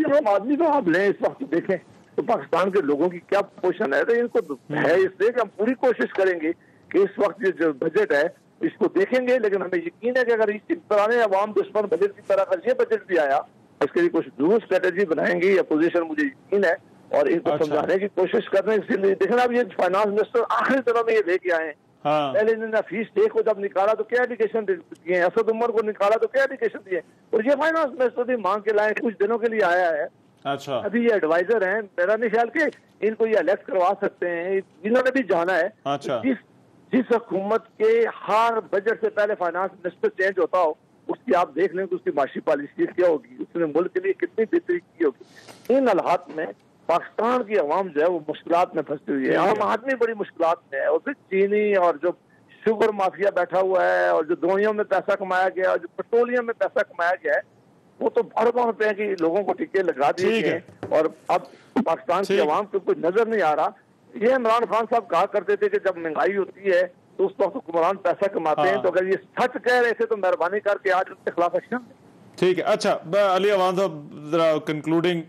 और आदमी को आप लें इस वक्त देखें तो पाकिस्तान के लोगों की क्या पोजीशन है, तो इनको है इसलिए कि हम पूरी कोशिश करेंगे कि इस वक्त ये जो बजट है इसको देखेंगे, लेकिन हमें यकीन है कि अगर इस पुराने अवाम दुश्मन बजट की तरह अगर ये बजट भी आया, इसके लिए कुछ जरूर स्ट्रेटेजी बनाएंगे अपोजिशन, मुझे यकीन है, और इनको समझाने की कोशिश कर रहे हैं। इसलिए देखना, अब ये फाइनेंस मिनिस्टर आखिरी तरह में ये लेके आए हैं। पहले इन्होंने हफीज शेख को जब निकाला तो क्या एलिगेशन दिए, असद उमर को निकाला तो क्या एलिगेशन दिए, और ये फाइनेंस मिनिस्टर भी मांग के लाए, कुछ दिनों के लिए आया है। अच्छा, अभी ये एडवाइजर हैं, मेरा नहीं ख्याल कि इनको ये इलेक्ट करवा सकते हैं, इन्होंने भी जाना है। अच्छा, जिस हुकूमत के हर बजट से पहले फाइनेंस मिनिस्टर चेंज होता हो, उसकी आप देख लें कि उसकी माशी पॉलिसी क्या होगी, उसने मुल्क के लिए कितनी बेहतरी की होगी। इन हालात में पाकिस्तान की अवाम जो है वो मुश्किलात में फंसी हुई है, आम आदमी बड़ी मुश्किलात में है, और फिर चीनी और जो शुगर माफिया बैठा हुआ है, और जो दवाइयों में पैसा कमाया गया, और जो पेट्रोलियम में पैसा कमाया गया है, वो तो अरबों रुपए की लोगों को टिके लगा दिए गए, और अब पाकिस्तान की अवाम को कुछ नजर नहीं आ रहा। ये इमरान खान साहब कहा करते थे कि जब महंगाई होती है तो उस वक्त हुक्मरान पैसा कमाते हैं, तो अगर ये सच कह रहे थे तो मेहरबानी करके आज उनके खिलाफ एक्शन। ठीक है, अच्छा अली अवान साहब, जरा कंक्लूडिंग,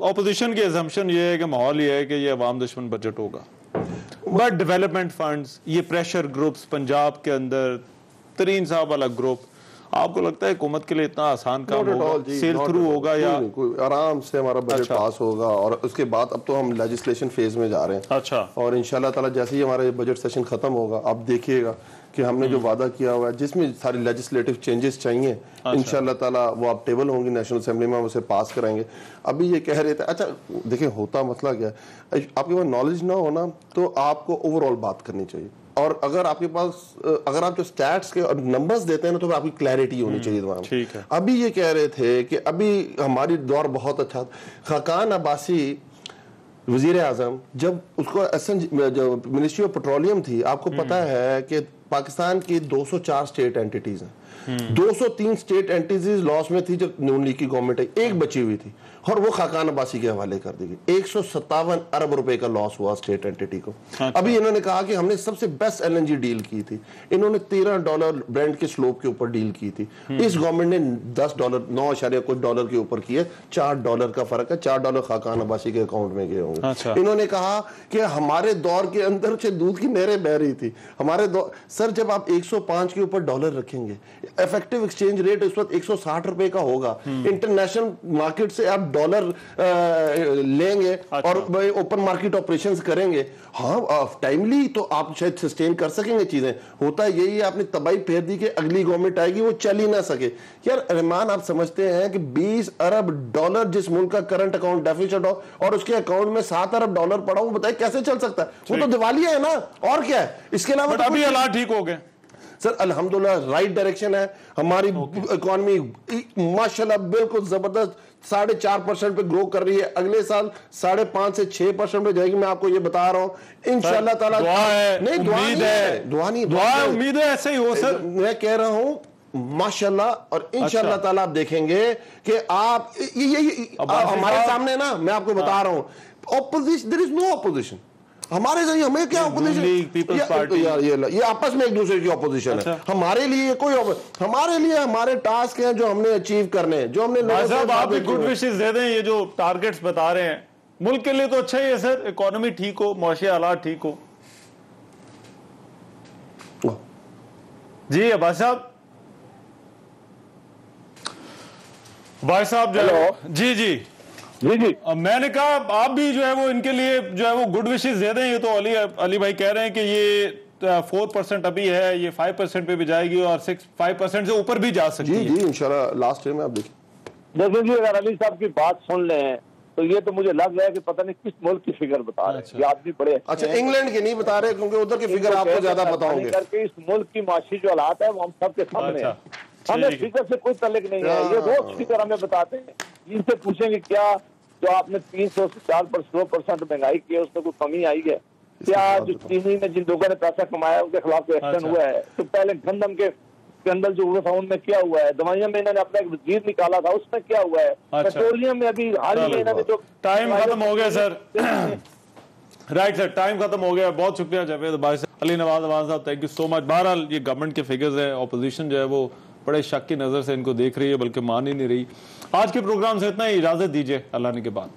ऑपोजिशन की अजम्पशन ये है कि माहौल ये है कि ये अवाम दुश्मन बजट होगा, बट डेवलपमेंट फंड्स, ये प्रेशर ग्रुप्स पंजाब के अंदर, तरीन साहब वाला ग्रुप, आपको लगता है हुकूमत के लिए इतना आसान काम होगा, सेल थ्रू होगा, या आराम से हमारा बजट पास होगा? और उसके बाद अब तो हम लेजिस्लेशन फेज में जा रहे हैं। अच्छा, और इंशाल्लाह ताला जैसे ही हमारा बजट सेशन खत्म होगा, आप देखिएगा कि हमने जो वादा किया हुआ है, जिसमें सारी लेजिस्लेटिव चेंजेस चाहिए, इंशाल्लाह ताला वो आप टेबल होंगी नेशनल असेंबली में, हम उसे पास कराएंगे। अभी ये कह रहे थे, अच्छा देखिए होता मसला क्या है, आपके पास नॉलेज ना हो ना तो आपको ओवरऑल बात करनी चाहिए, और अगर आपके पास, अगर आप जो स्टैट्स के और नंबर्स देते हैं ना, तो आपकी क्लैरिटी होनी चाहिए तमाम। ठीक है, अभी ये कह रहे थे कि अभी हमारी दौर बहुत अच्छा, खाकान अब्बासी वजीर आजम जब उसको जो मिनिस्ट्री ऑफ पेट्रोलियम थी, आपको पता है कि पाकिस्तान की 204 स्टेट एंटिटीज हैं, 203 स्टेट एंटिटीज लॉस में थी जब नून लीग की गवर्नमेंट आई, एक बची हुई थी और वो खाकान अब्बासी के हवाले कर दी गई। 157 अरब रुपए का लॉस हुआ स्टेट एंटिटी को। अभी इन्होंने कहा कि हमने सबसे बेस्ट LNG डील की थी, इन्होंने $13 ब्रेंट के स्लोप के ऊपर डील की थी, इस गवर्नमेंट ने $10 9 कुछ डॉलर के ऊपर किए, $4 का फर्क है, $4 खाकान अब्बासी के अकाउंट में गए होंगे। इन्होंने कहा कि हमारे दौर के अंदर से दूध की नहरें बह रही थी, हमारे दौर, सर जब आप 105 के ऊपर डॉलर रखेंगे, इफेक्टिव एक्सचेंज रेट इस वक्त 160 रुपए का होगा। इंटरनेशनल मार्केट से आप डॉलर लेंगे और ओपन मार्केट ऑपरेशन करेंगे, हाँ टाइमली तो आप शायद सस्टेन कर सकेंगे चीजें। होता है यही, आपने तबाही फेर दी कि अगली गवर्नमेंट आएगी वो चल ही ना सके। यार रहमान, आप समझते हैं कि 20 अरब डॉलर जिस मुल्क का करंट अकाउंट डेफिसिट हो और उसके अकाउंट में 7 अरब डॉलर पड़ा, वो बताए कैसे चल सकता है? वो तो दिवालिया है ना, और क्या है इसके अलावा? अभी हालात ठीक हो गए सर, अल्हम्दुलिल्लाह राइट डायरेक्शन है। हमारी इकोनॉमी माशाल्लाह बिल्कुल जबरदस्त 4.5% पे ग्रो कर रही है। अगले साल 5.5 से 6% पे जाएगी। मैं आपको ये बता रहा हूं इंशाल्लाह ताला। दुआ है, नहीं दुआ नहीं, उम्मीद है ऐसे ही हो सर। मैं कह रहा हूं माशाल्लाह, और इंशाल्लाह ताला आप देखेंगे कि आप ये हमारे सामने ना, मैं आपको बता रहा हूं opposition, there is no opposition हमारे से। हमें क्या ऑपोजिशन? पीपल्स पार्टी ये आपस में एक दूसरे की ऑपोजिशन है। हमारे लिए कोई हमारे लिए हमारे टास्क हैं जो हमने अचीव करने हैं, जो हमने लोगों से आप गुड विशेस दे दें। ये जो टारगेट्स बता रहे हैं मुल्क के लिए तो अच्छा ही है सर, इकोनॉमी ठीक हो, मौशी हालात ठीक हो। जी अब्बास साहब, भाई साहब जो जी जी जी जी, मैंने कहा आप भी जो है वो इनके लिए जो है वो गुड विशेस दे दें। ये तो अली भाई कह रहे हैं कि ये 4% अभी है, ये 5% पे भी जाएगी और 5% से ऊपर भी जा सकती है। जी इंशाल्लाह लास्ट ईयर में आप देखिए। देखिए जी, अगर अली साहब की बात सुन लें तो ये तो मुझे लग रहा है कि पता नहीं किस मुल्क की फिगर बता रहे हैं। ये आदमी बड़े अच्छा इंग्लैंड की नहीं बता रहे, क्योंकि उधर की फिगर आपको ज्यादा पता होंगे। करके इस मुल्क की माशी जो हालात है वो हम सबके सामने है। हमें फिगर से कोई तल्लुक नहीं है। ये रोज फिगर हमें बताते हैं। इनसे पूछेंगे क्या जो आपने 300 से 4% महंगाई की है उसमें कोई कमी आई है क्या? जो चीनी में जिन लोगों ने पैसा कमाया उनके खिलाफ कोई एक्शन हुआ है? तो पहले गंदम के स्कैंडल जो हुआ था उनमें क्या हुआ है? दवाइयां में इन्होंने अपना एक वजीर निकाला था, उसमें क्या हुआ है? पेट्रोलियम में अभी हाल ही में इन्होंने जो टाइम खत्म हो गया सर। राइट सर, टाइम खत्म हो गया। बहुत शुक्रिया जावेद भाई साहब, अली नवाज अवान साहब, थैंक यू सो मच। बहरहाल ये गवर्नमेंट के फिगर्स है, ऑपोजिशन जो है वो बड़े शक की नजर से इनको देख रही है, बल्कि मान ही नहीं रही। आज के प्रोग्राम से इतना ही, इजाजत दीजिए, अल्लाह ने के बाद।